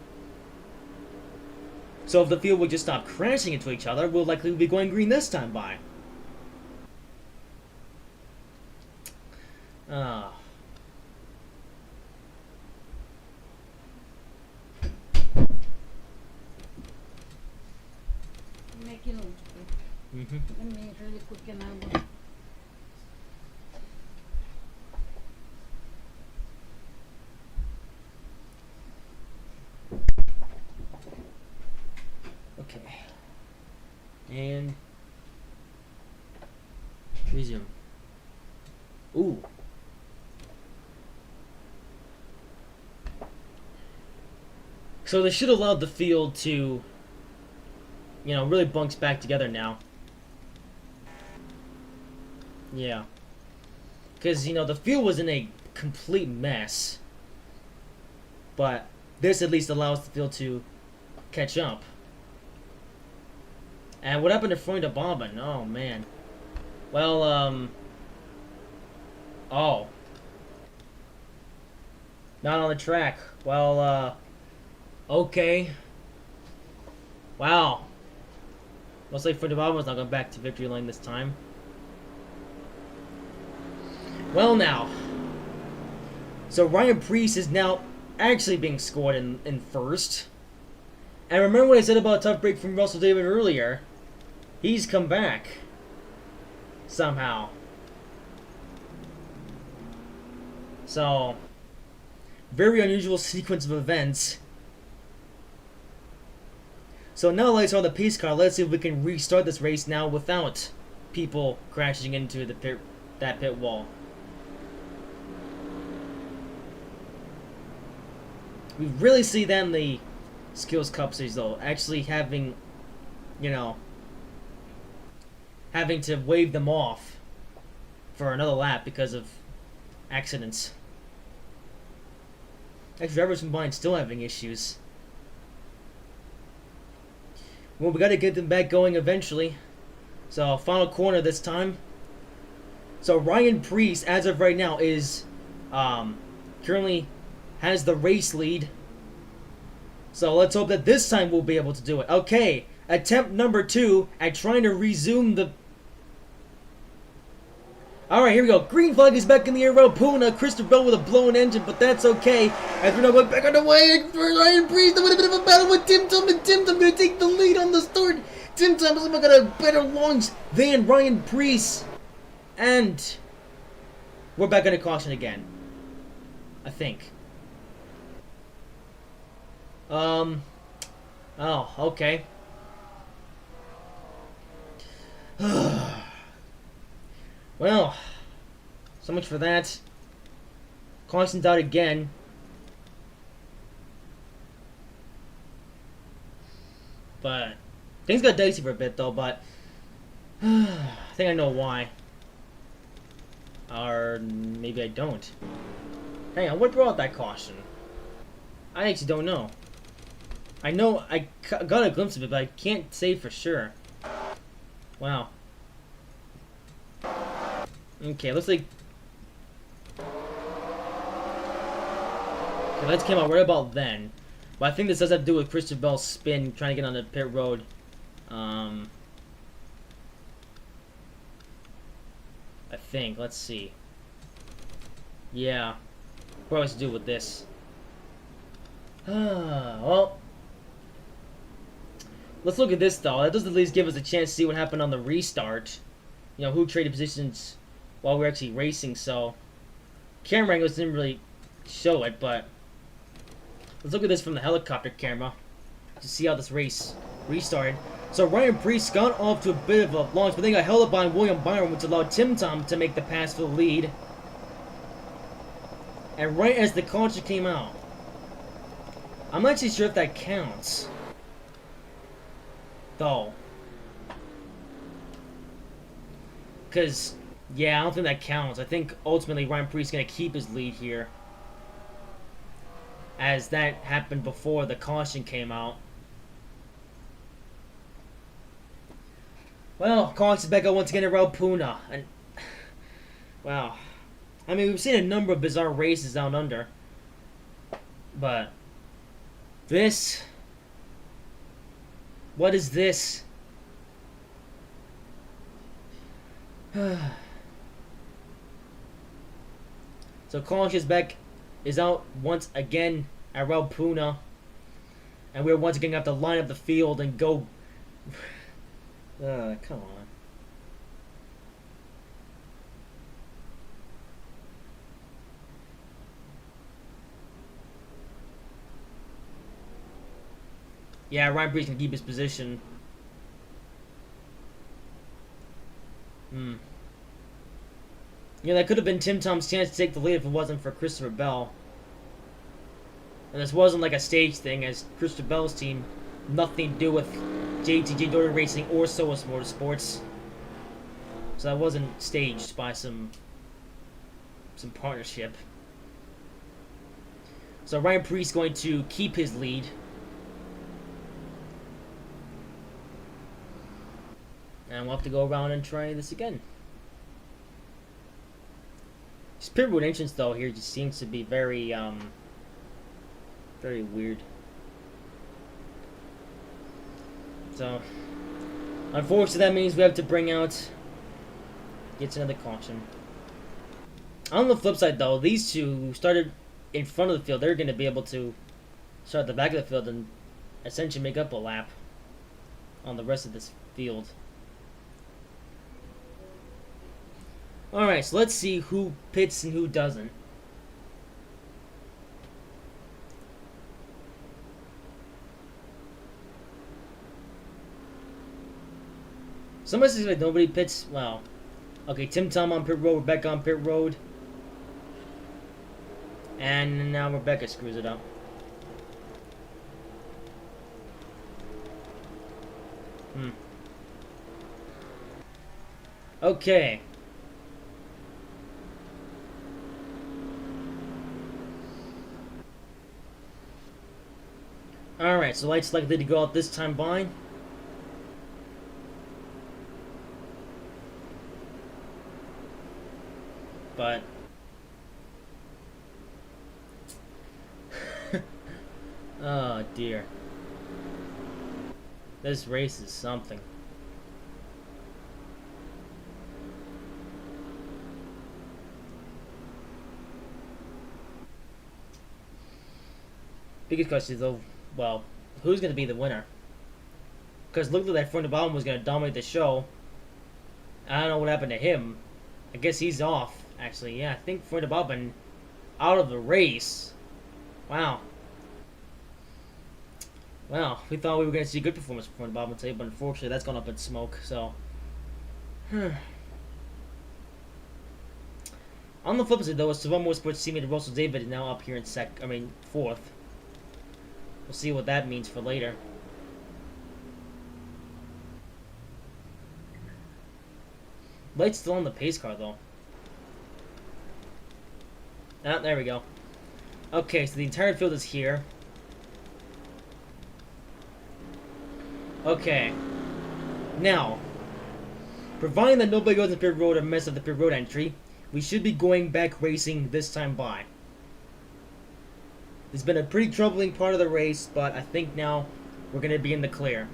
So if the field would just stop crashing into each other, we'll likely be going green this time by. Ah. Let me really quick and I will. Okay. And resume. Ooh. So they should allow the field to, you know, really bunks back together now. Yeah. Because, you know, the field was in a complete mess. But this at least allows the field to catch up. And what happened to Freund Bombin? Oh, man. Well, oh. Not on the track. Well, okay. Wow. Looks like Freund Bombin's not going back to victory lane this time. Well, now. So Ryan Preece is now actually being scored in first. And remember what I said about a tough break from Russell David earlier? He's come back. Somehow. So, very unusual sequence of events. So now let's on the pace car. Let's see if we can restart this race now without people crashing into the pit wall. We really see that in the Skills Cup Series, though. Actually having, you know, having to wave them off for another lap because of accidents. Actually, drivers combined still having issues. Well, we gotta get them back going eventually. So, final corner this time. So, Ryan Preece, as of right now, is currently has the race lead. So let's hope that this time we'll be able to do it. Okay, attempt number 2 at trying to resume the... Alright, here we go. Green flag is back in the air. Puna, Christopher Bell with a blown engine, but that's okay. As we're now going back on the way for Ryan Preece. There would have been a battle with Tim Tom, and Tim Tom going to take the lead on the start. Tim Tom has got a better launch than Ryan Preece. And we're back on a caution again. I think. Oh, okay. Well, so much for that. Caution's out again. But things got dicey for a bit, though, but I think I know why. Or maybe I don't. Hang on, what brought that caution? I actually don't know. I know I got a glimpse of it, but I can't say for sure. Wow. Okay, looks like... Okay, lights came out right about then. But I think this does have to do with Christopher Bell's spin, trying to get on the pit road. I think. Let's see. Yeah. What has to do with this? Well... Let's look at this, though. That does at least give us a chance to see what happened on the restart. You know, who traded positions while we were actually racing, so... Camera angles didn't really show it, but... Let's look at this from the helicopter camera to see how this race restarted. So Ryan Preece got off to a bit of a launch, but then got held up by William Byron, which allowed Tim Tom to make the pass for the lead. And right as the caution came out... I'm not actually sure if that counts. Though. Because, yeah, I don't think that counts. I think ultimately Ryan Preece is going to keep his lead here. As that happened before the caution came out. Well, caution's back out once again at Puna. And, wow. I mean, we've seen a number of bizarre races down under. But, this... What is this? So Collins back is out once again at Puna. And we're once again going to have to line up the field and go... come on. Yeah, Ryan Preece can keep his position. You know, that could have been Tim Tom's chance to take the lead if it wasn't for Christopher Bell. And this wasn't like a stage thing, as Christopher Bell's team, nothing to do with JTJ Dory Racing or Soas Motorsports. So that wasn't staged by some partnership. So Ryan Preece going to keep his lead. And we'll have to go around and try this again. This pit road entrance though here just seems to be very weird. So unfortunately that means we have to bring out gets another caution. On the flip side though, these two who started in front of the field, they're gonna be able to start at the back of the field and essentially make up a lap on the rest of this field. Alright, so let's see who pits and who doesn't. Somebody says like nobody pits. Well, okay, Tim Tom on pit road, Rebecca on pit road. And now Rebecca screws it up. Okay. Alright, so light's likely to go out this time by. But oh dear. This race is something. Biggest question is though, well, who's going to be the winner? Because looked like that front of album was going to dominate the show. I don't know what happened to him. I guess he's off. Actually, yeah, I think front of album out of the race. Wow. Well, we thought we were going to see a good performance from front of album today, but unfortunately that's gone up in smoke. So, on the flip side though, Savon Motorsports teammate Russell David is now up here in fourth. We'll see what that means for later. Light's still on the pace car, though. Ah, there we go. Okay, so the entire field is here. Okay. Now, providing that nobody goes to pit road or mess up the pit road entry, we should be going back racing this time by. It's been a pretty troubling part of the race, but I think now we're going to be in the clear.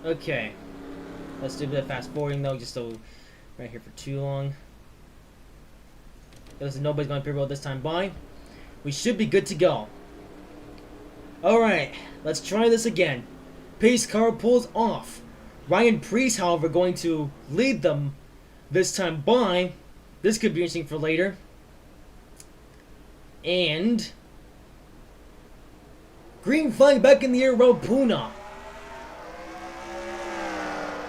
Okay. Let's do a bit of fast forwarding though, just so we're not here for too long. Listen, nobody's going to pit road this time by. We should be good to go. Alright, let's try this again. Pace car pulls off. Ryan Preece, however, going to lead them this time by. This could be interesting for later. And green flag back in the air, Puna.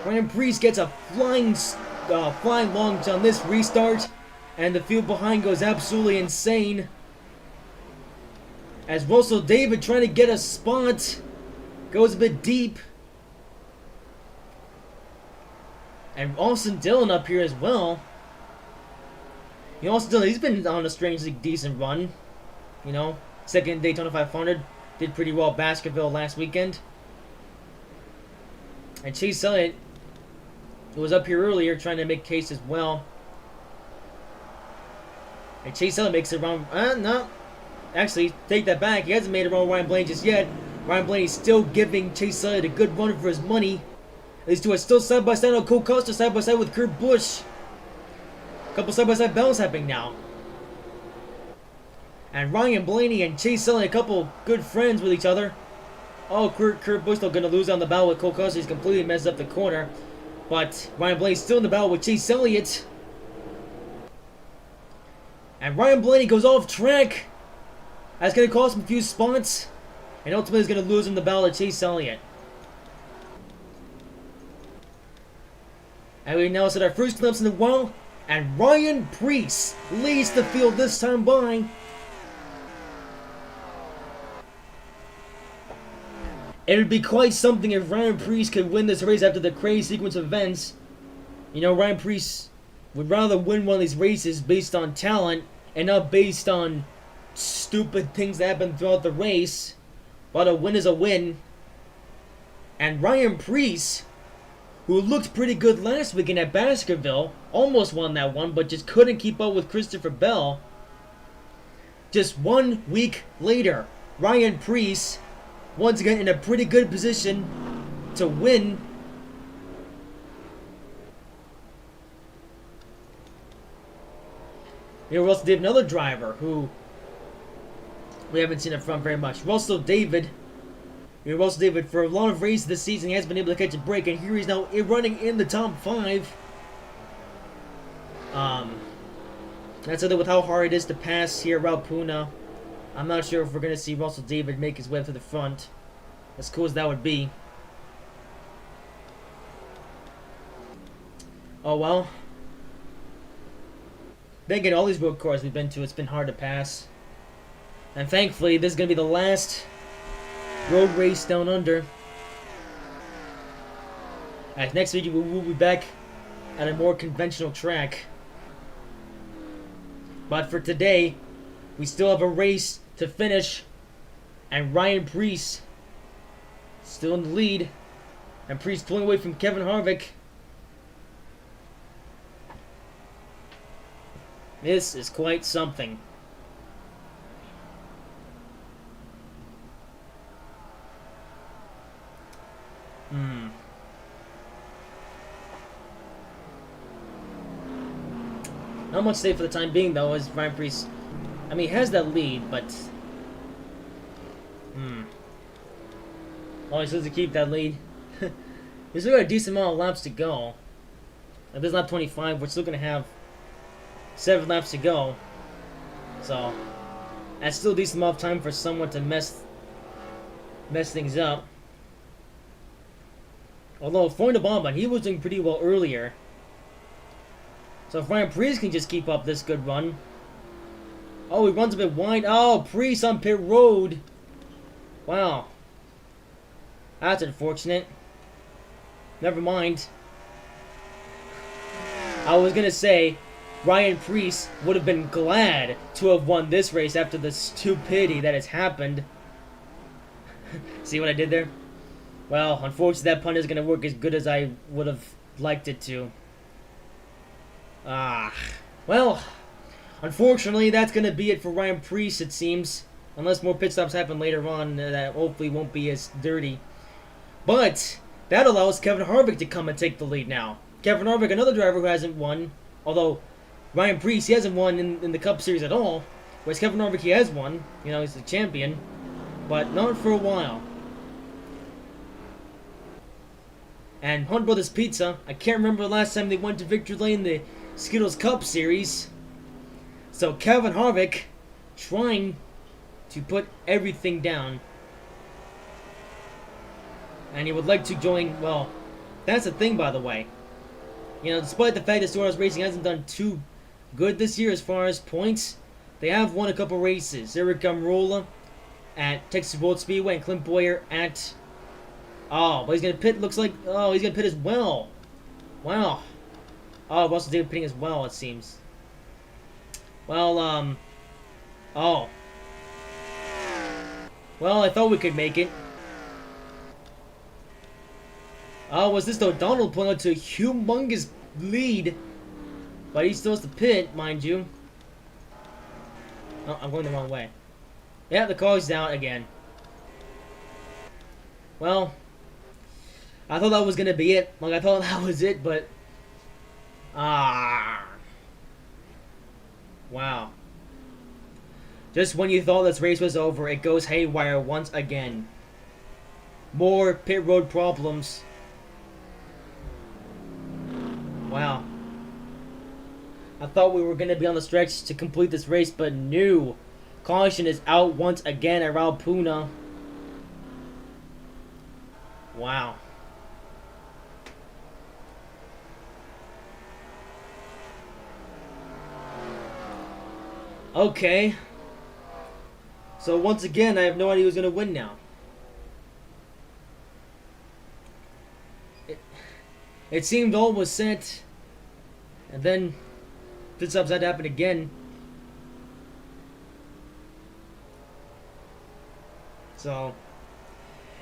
Ryan Preece gets a flying launch on this restart, and the field behind goes absolutely insane. As Russell David trying to get a spot, goes a bit deep. And Austin Dillon up here as well. You know, Austin Dillon, he's been on a strangely decent run. You know, second Daytona 500, did pretty well at Baskerville last weekend. And Chase Elliott was up here earlier trying to make case as well. And Chase Elliott makes it around. No. Actually, take that back. He hasn't made it around Ryan Blaney just yet. Ryan Blaney's still giving Chase Elliott a good run for his money. These two are still side by side on Cole Custer, side by side with Kurt Busch. A couple side by side battles happening now. And Ryan Blaney and Chase Elliott, a couple good friends with each other. Oh, Kurt Busch still gonna lose on the battle with Cole Custer. He's completely messed up the corner. But Ryan Blaney's still in the battle with Chase Elliott. And Ryan Blaney goes off track. That's going to cost him a few spots. And ultimately is going to lose in the battle of Chase Elliott. And we now set our first glimpse in the wall. And Ryan Preece leads the field this time by. It would be quite something if Ryan Preece could win this race after the crazy sequence of events. You know, Ryan Preece would rather win one of these races based on talent and not based on stupid things that happen throughout the race. But a win is a win. And Ryan Preece, who looked pretty good last weekend at Baskerville, almost won that one, but just couldn't keep up with Christopher Bell. Just 1 week later, Ryan Preece, once again in a pretty good position to win. Here we also have another driver who we haven't seen up front very much. Russell David. Russell David, for a lot of races this season, he has been able to catch a break, and here he's now running in the top 5. That's other with how hard it is to pass here around Puna. I'm not sure if we're going to see Russell David make his way up to the front. As cool as that would be. Oh well. Then again, all these road cars we've been to, it's been hard to pass. And thankfully, this is going to be the last road race down under. Alright, next week we will be back at a more conventional track. But for today, we still have a race to finish. And Ryan Preece still in the lead. And Preece pulling away from Kevin Harvick. This is quite something. Not much to say for the time being, though, as Ryan Preece, I mean, he has that lead, but well, he still has to keep that lead. He's still got a decent amount of laps to go. At this lap 25, we're still going to have 7 laps to go. So, that's still a decent amount of time for someone to mess things up. Although, Foyne he was doing pretty well earlier. So if Ryan Preece can just keep up this good run. Oh, he runs a bit wide. Oh, Preece on pit road. Wow. That's unfortunate. Never mind. I was going to say, Ryan Preece would have been glad to have won this race after the stupidity that has happened. See what I did there? Well, unfortunately that pun isn't going to work as good as I would have liked it to. Well, unfortunately, that's going to be it for Ryan Preece, it seems. Unless more pit stops happen later on, that hopefully won't be as dirty. But that allows Kevin Harvick to come and take the lead now. Kevin Harvick, another driver who hasn't won. Although, Ryan Preece, he hasn't won in the Cup Series at all. Whereas Kevin Harvick, he has won. You know, he's the champion. But not for a while. And Hunt Brothers Pizza, I can't remember the last time they went to victory lane in the Skittles Cup Series. So Kevin Harvick trying to put everything down. And he would like to join, well, that's the thing, by the way. You know, despite the fact that Storehouse Racing hasn't done too good this year as far as points, they have won a couple races. Eric Almirola at Texas World Speedway and Clint Boyer at... Oh, but he's going to pit, looks like... Oh, he's going to pit as well. Wow. Oh, Russell David pitting as well, it seems. Well, Oh. Well, I thought we could make it. Oh, was this O'Donnell pulling out to a humongous lead? But he still has to pit, mind you. Oh, I'm going the wrong way. Yeah, the car's down again. Well, I thought that was going to be it. Like, I thought that was it, but... Wow. Just when you thought this race was over, it goes haywire once again. More pit road problems. Wow. I thought we were going to be on the stretch to complete this race, but no. Caution is out once again around Puna. Wow. Okay. So once again, I have no idea who's going to win now. It seemed all was set, and then pit stops had to happen again. So,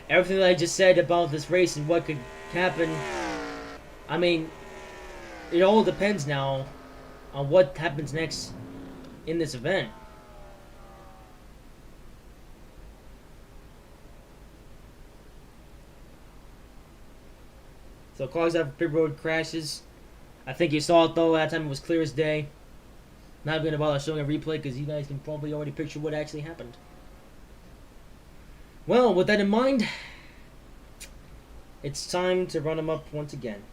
everything that I just said about this race and what could happen, I mean, it all depends now on what happens next in this event. So cars have pit road crashes. I think you saw it though. That time it was clear as day. Not going to bother showing a replay because you guys can probably already picture what actually happened. Well, with that in mind, it's time to run them up once again.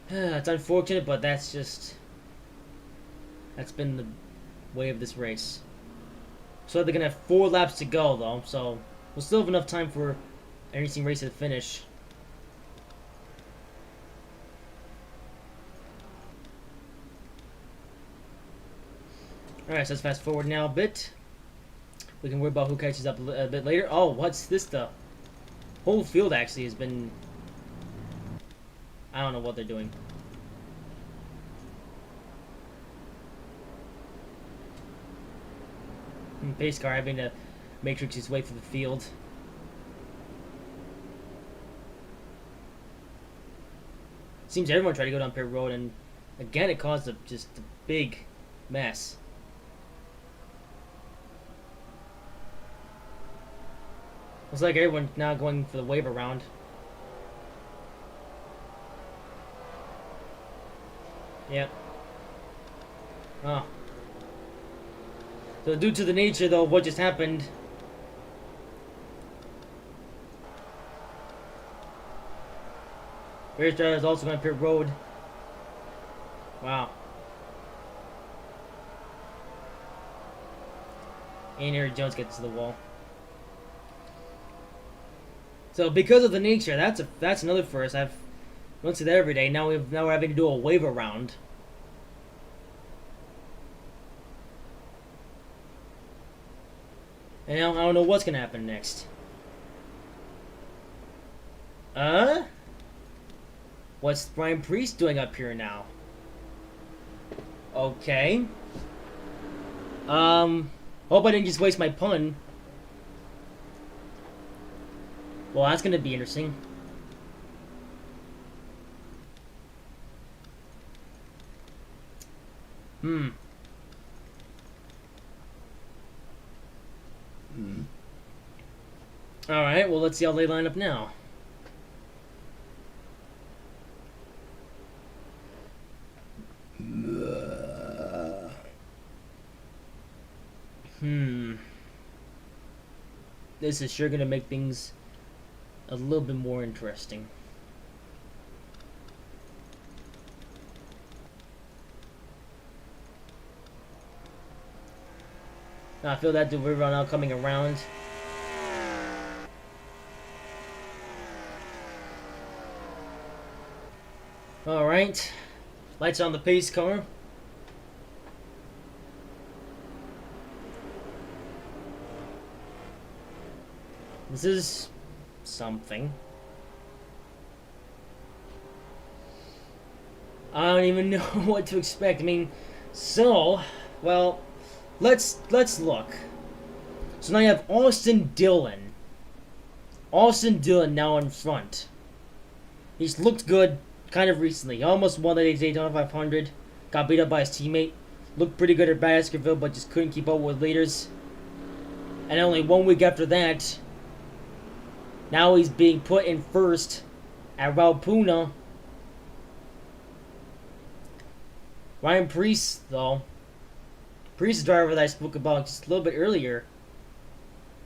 It's unfortunate, but that's been the way of this race. So they're gonna have 4 laps to go though, so we'll still have enough time for a racing race to finish. Alright, so let's fast forward now a bit. We can worry about who catches up a bit later. Oh, what's this stuff? Whole field actually has been... I don't know what they're doing. Pace car having to matrix his way through the field. Seems everyone tried to go down pit road, and again it caused just a big mess. Looks like everyone's now going for the wave around. Yep. Oh. So due to the nature, though, of what just happened, race driver is also going to pit road. Wow. And Aaron Jones gets to the wall. So because of the nature, that's another first. I don't see that every day. Now we're having to do a wave around. And I don't know what's gonna happen next. What's Brian Priest doing up here now? Okay. Hope I didn't just waste my pun. Well, that's gonna be interesting. Alright, well, let's see how they line up now. This is sure gonna make things a little bit more interesting. I feel that delivery now coming around. Alright. Lights on the pace car. This is something. I don't even know what to expect. I mean, so, well, let's look. So now you have Austin Dillon. Austin Dillon now in front. He's looked good kind of recently. He almost won the Daytona 500. Got beat up by his teammate. Looked pretty good at Baskerville, but just couldn't keep up with leaders. And only 1 week after that, now he's being put in first at Valpuna. Ryan Priest, though. Priest, the driver that I spoke about just a little bit earlier.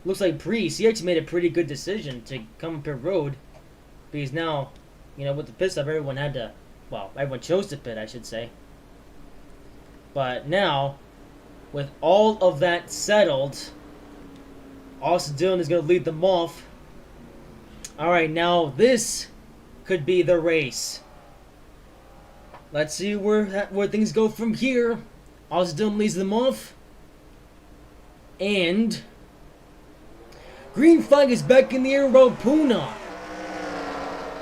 Looks like Priest, he actually made a pretty good decision to come up pit road. Because now, you know, with the pit stop, everyone had to, well, everyone chose to pit, I should say. But now, with all of that settled, Austin Dillon is going to lead them off. Alright, now this could be the race. Let's see where things go from here. Austin Dillon leads them off. And Green flag is back in the air about Puna.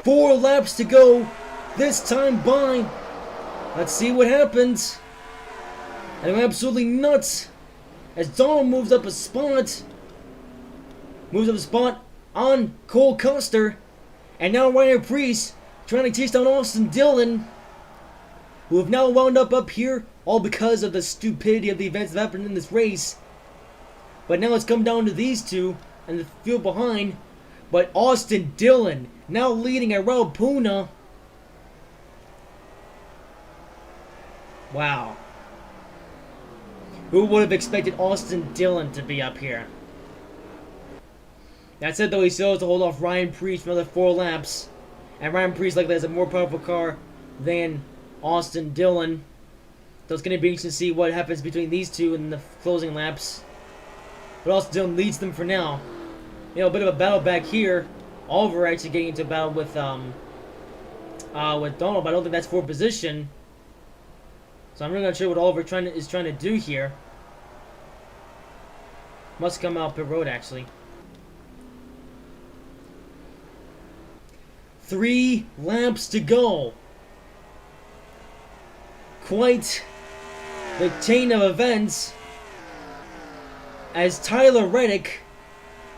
4 laps to go. This time by. Let's see what happens. And I'm absolutely nuts. As Donald moves up a spot. Moves up a spot on Cole Custer. And now Ryan Preece trying to chase down Austin Dillon. Who have now wound up here. All because of the stupidity of the events that happened in this race. But now it's come down to these two. And the field behind. But Austin Dillon now leading at Raul Puna. Wow. Who would have expected Austin Dillon to be up here? That said, though, he still has to hold off Ryan Preece for another 4 laps. And Ryan Preece likely has a more powerful car than Austin Dillon. So it's going to be interesting to see what happens between these two in the closing laps. But Austin Dillon leads them for now. You know, a bit of a battle back here. Oliver actually getting into a battle with Donald, but I don't think that's for position. So I'm really not sure what Oliver is trying to do here. Must come out pit road actually. 3 laps to go. Quite the chain of events. As Tyler Reddick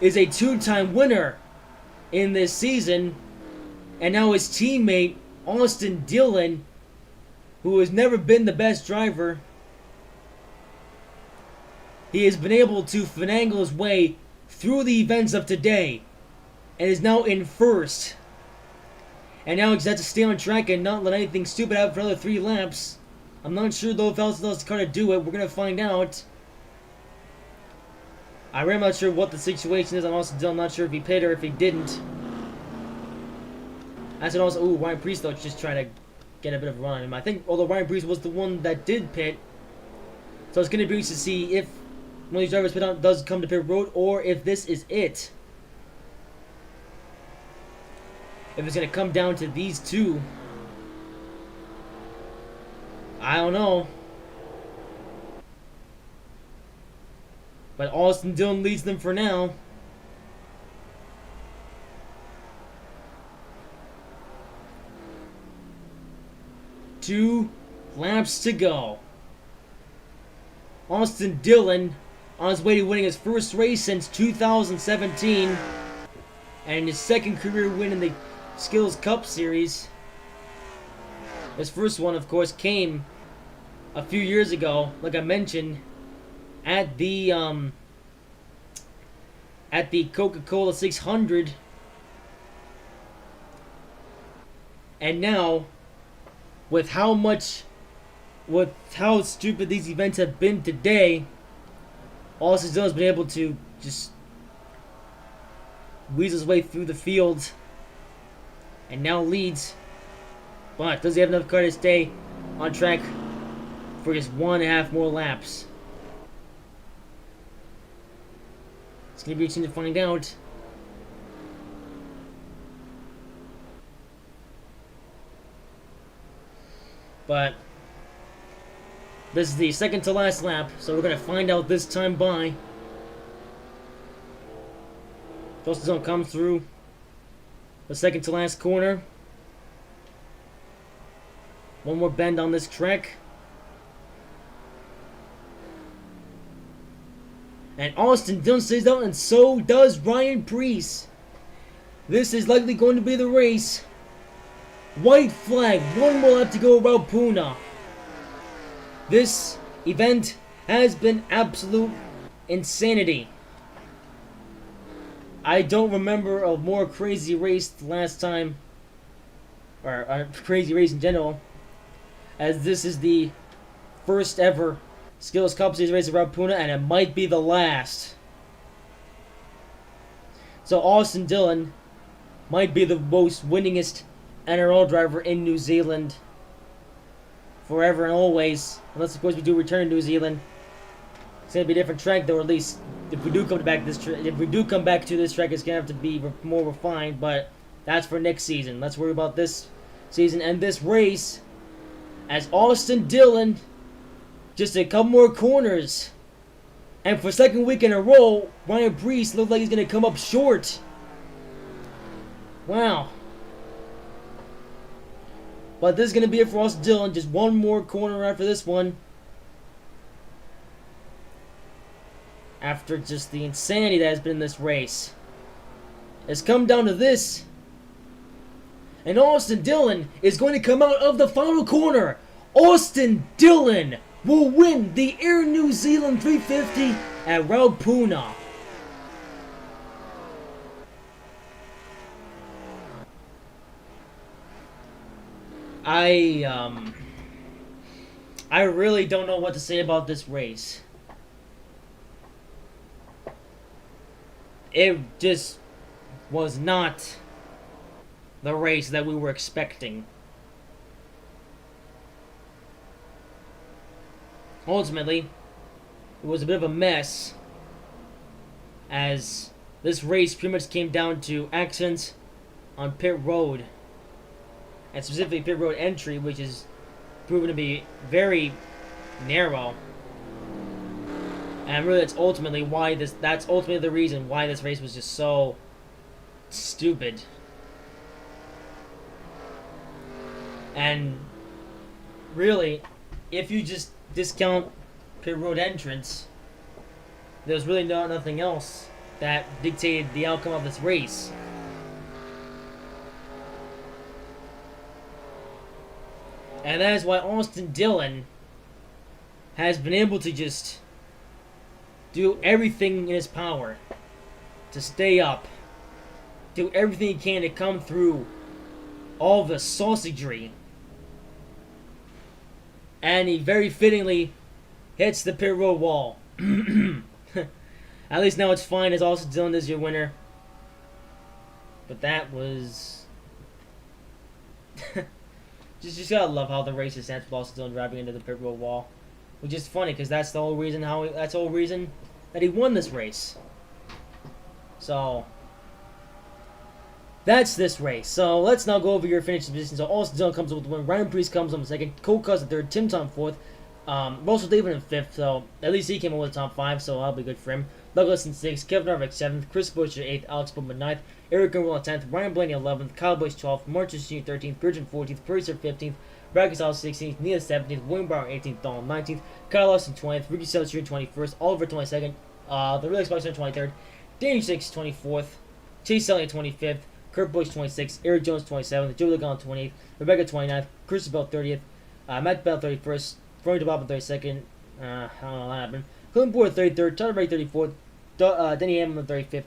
is a 2-time winner in this season, and now his teammate Austin Dillon, who has never been the best driver, he has been able to finagle his way through the events of today and is now in first. And now he just has to stay on track and not let anything stupid happen for another 3 laps. I'm not sure though if Austin Dillon's car to do it. We're gonna find out. I'm really not sure what the situation is on Austin Dillon. I'm not sure if he pitted or if he didn't. I said also, ooh, Ryan Preece though just trying to get a bit of a run on him. I think, although Ryan Preece was the one that did pit, so it's going to be interesting to see if one of these drivers pit out does come to pit road or if this is it. If it's going to come down to these two, I don't know. But Austin Dillon leads them for now. Two laps to go. Austin Dillon on his way to winning his first race since 2017. And his second career win in the Skittles Cup Series. His first one, of course, came a few years ago, like I mentioned, at the Coca-Cola 600. And now, with how stupid these events have been today, Austin Dillon's been able to just weasel his way through the field and now leads. But does he have enough car to stay on track for just 1.5 more laps? It's going to be interesting to find out. But this is the second to last lap, so we're going to find out this time by. Austin Dillon comes through the second to last corner. One more bend on this track. And Austin Dillon stays out, and so does Ryan Preece. This is likely going to be the race. White flag, 1 more lap to go around Puna. This event has been absolute insanity. I don't remember a more crazy race the last time, or a crazy race in general, as this is the first ever Skittles Cup Series race around Puna, and it might be the last. So Austin Dillon might be the most winningest NROL driver in New Zealand forever and always, unless of course we do return to New Zealand. It's gonna be a different track though, or at least if we do come back to this track, it's gonna have to be more refined. But that's for next season. Let's worry about this season and this race, as Austin Dillon, just a couple more corners And for second week in a row, Ryan Preece looks like he's going to come up short. Wow. But this is going to be it for us, Dylan. Just one more corner after this one. After just the insanity that has been in this race. It's come down to this. And Austin Dillon is going to come out of the final corner. Austin Dillon will win the Air New Zealand 350 at Raupuna. I really don't know what to say about this race. It just was not the race that we were expecting. Ultimately, it was a bit of a mess, as this race pretty much came down to accidents on pit road, and specifically pit road entry, which is proven to be very narrow. And really, that's ultimately the reason why this race was just so stupid. And really, if you just discount pit road entrance, there's really nothing else that dictated the outcome of this race. And that is why Austin Dillon has been able to just do everything in his power to stay up, do everything he can to come through all the sausagery. And he very fittingly hits the pit road wall. At least now it's fine, as Austin Dillon is your winner. But that was... just gotta love how the race is ends with Austin Dillon driving into the pit road wall. Which is funny, because that's the whole reason that he won this race. So... that's this race. So let's now go over your finishing positions. So Austin Dillon comes up with the win. Ryan Preece comes on second. Cole Cuss in third. Tim Tom fourth. Russell David in fifth. So at least he came in with the top five. So that'll be good for him. Douglas in sixth. Kevin Harvick seventh. Chris Buescher eighth. Alex Bowman ninth. Eric Grimwell 10th. Ryan Blaney 11th. Kyle Busch 12th. Marcus Jr. 13th. Bridget 14th. Purser 15th. Brad Gonzalez 16th. Nia 17th. William Brown 18th. Donald 19th. Kyle Larson 20th. Ricky Seltz 21st. Oliver 22nd. The Real Xbox 23rd. Danny 6 24th. Chase Elliott 25th. Kurt Busch 26th, Eric Jones 27th, Joey Logano 28th, Rebecca 29th, Chris Bell 30th, Matt Bell 31st, Florian DeBob 32nd, I don't know what happened, Clinton Board 33rd, Tyler Ray 34th, Denny Hamlin 35th,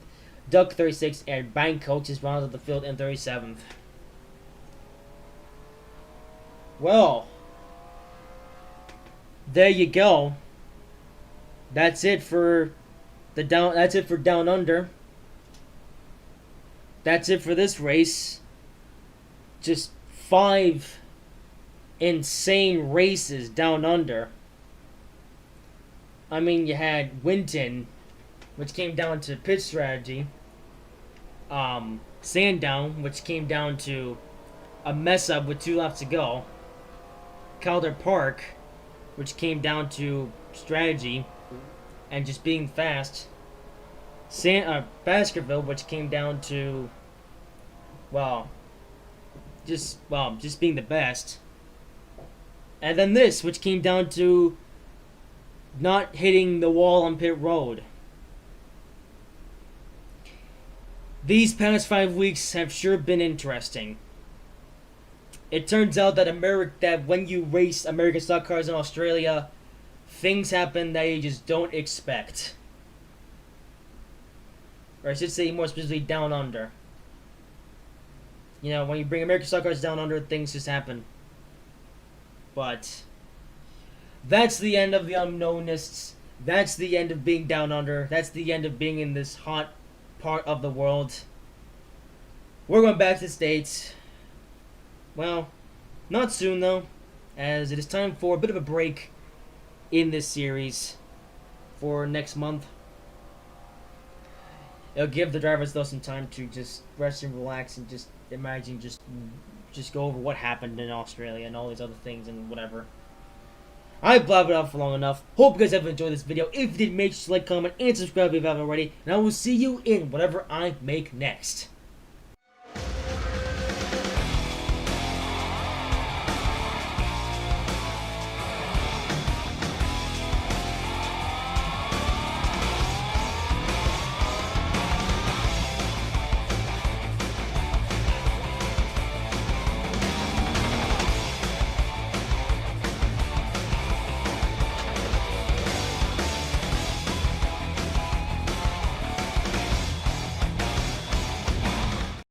Duck 36th, and Bang Coach is rounded the field in 37th. Well, there you go. That's it for Down Under. That's it for this race. Just 5 insane races down under. I mean, you had Winton, which came down to pit strategy. Sandown, which came down to a mess up with 2 laps to go. Calder Park, which came down to strategy and just being fast. Baskerville, which came down to, just being the best. And then this, which came down to not hitting the wall on pit road. These past 5 weeks have sure been interesting. It turns out that when you race American stock cars in Australia, things happen that you just don't expect. Or I should say more specifically down under. You know, when you bring American stock cars down under, things just happen. But that's the end of the unknownists. That's the end of being down under. That's the end of being in this hot part of the world. We're going back to the States. Well, not soon though, as it is time for a bit of a break in this series for next month. It'll give the drivers though some time to just rest and relax and just imagine, just go over what happened in Australia and all these other things and whatever. I blabbered out for long enough. Hope you guys have enjoyed this video. If you did, make sure to like, comment, and subscribe if you haven't already. And I will see you in whatever I make next.